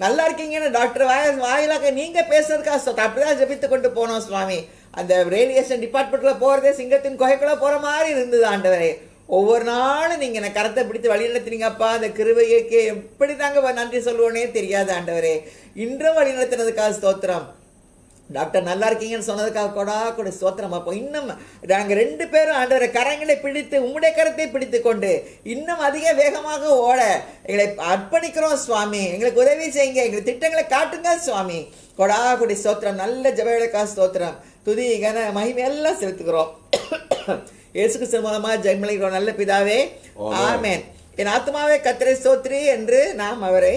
நல்லா இருக்கீங்கன்னு டாக்டர் வாயிலாக நீங்க பேசுறதுக்காக அப்படிதான் ஜெபித்து கொண்டு போனோம் சுவாமி. அந்த ரேடியேஷன் டிபார்ட்மெண்ட்ல போறதே சிங்கத்தின் குகைக்குள்ள போற மாதிரி இருந்தது ஆண்டவரே. ஒவ்வொரு நாளும் நீங்க எனக்கு கரத்தை பிடித்து வழி நடத்தினீங்கப்பா. அந்த கிருபைக்கு எப்படி தாங்க நன்றி சொல்லுவோனே தெரியாது ஆண்டவரே. இன்றும் வழி நடத்தினதுக்காக ஸ்தோத்திரம். டாக்டர் நல்லா இருக்கீங்கன்னு சொன்னதுக்காக கொடா கொடி ஸ்தோத்திரம். அப்போ இன்னும் நாங்கள் 2 பேரும் ஆண்டவரை கரங்களை பிடித்து உம்முடைய கரத்தை பிடித்து கொண்டு இன்னும் அதிக வேகமாக ஓட எங்களை அர்ப்பணிக்கிறோம் சுவாமி. எங்களுக்கு உதவி செய்யுங்க. எங்களுக்கு திட்டங்களை காட்டுங்க சுவாமி. கொடா கொடி ஸ்தோத்திரம். நல்ல ஜெபங்களுக்காக ஸ்தோத்திரம். துதி கன மகிமை எல்லாம் செலுத்துகிறோம். இயேசு கிறிஸ்து மூலமா ஜெயமளிக்கிறோம் நல்ல பிதாவே. ஆமென். என் ஆத்மாவே கர்த்தரை ஸ்தோத்திரி என்று நாம் அவரை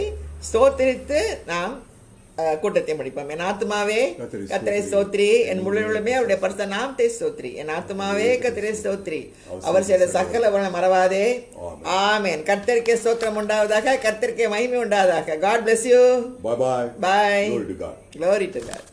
ஸ்தோத்திரித்து நாம் கூட்டத்தை முடிப்போம். என் ஆத்மாவே கர்த்தரை ஸ்தோத்திரி, என் முழுமே அவருடைய பரிசுத்த நாமத்தை ஸ்தோத்திரி. என் ஆத்மாவே கர்த்தரை ஸ்தோத்திரி, அவர் செய்த சகல மறவாதே. ஆமென். கர்த்தருக்கே ஸ்தோத்திரம் உண்டாவதாக. கர்த்தருக்கே மகிமை உண்டாவதாக. God bless you. Bye bye. Bye. Glory to God. Glory to God.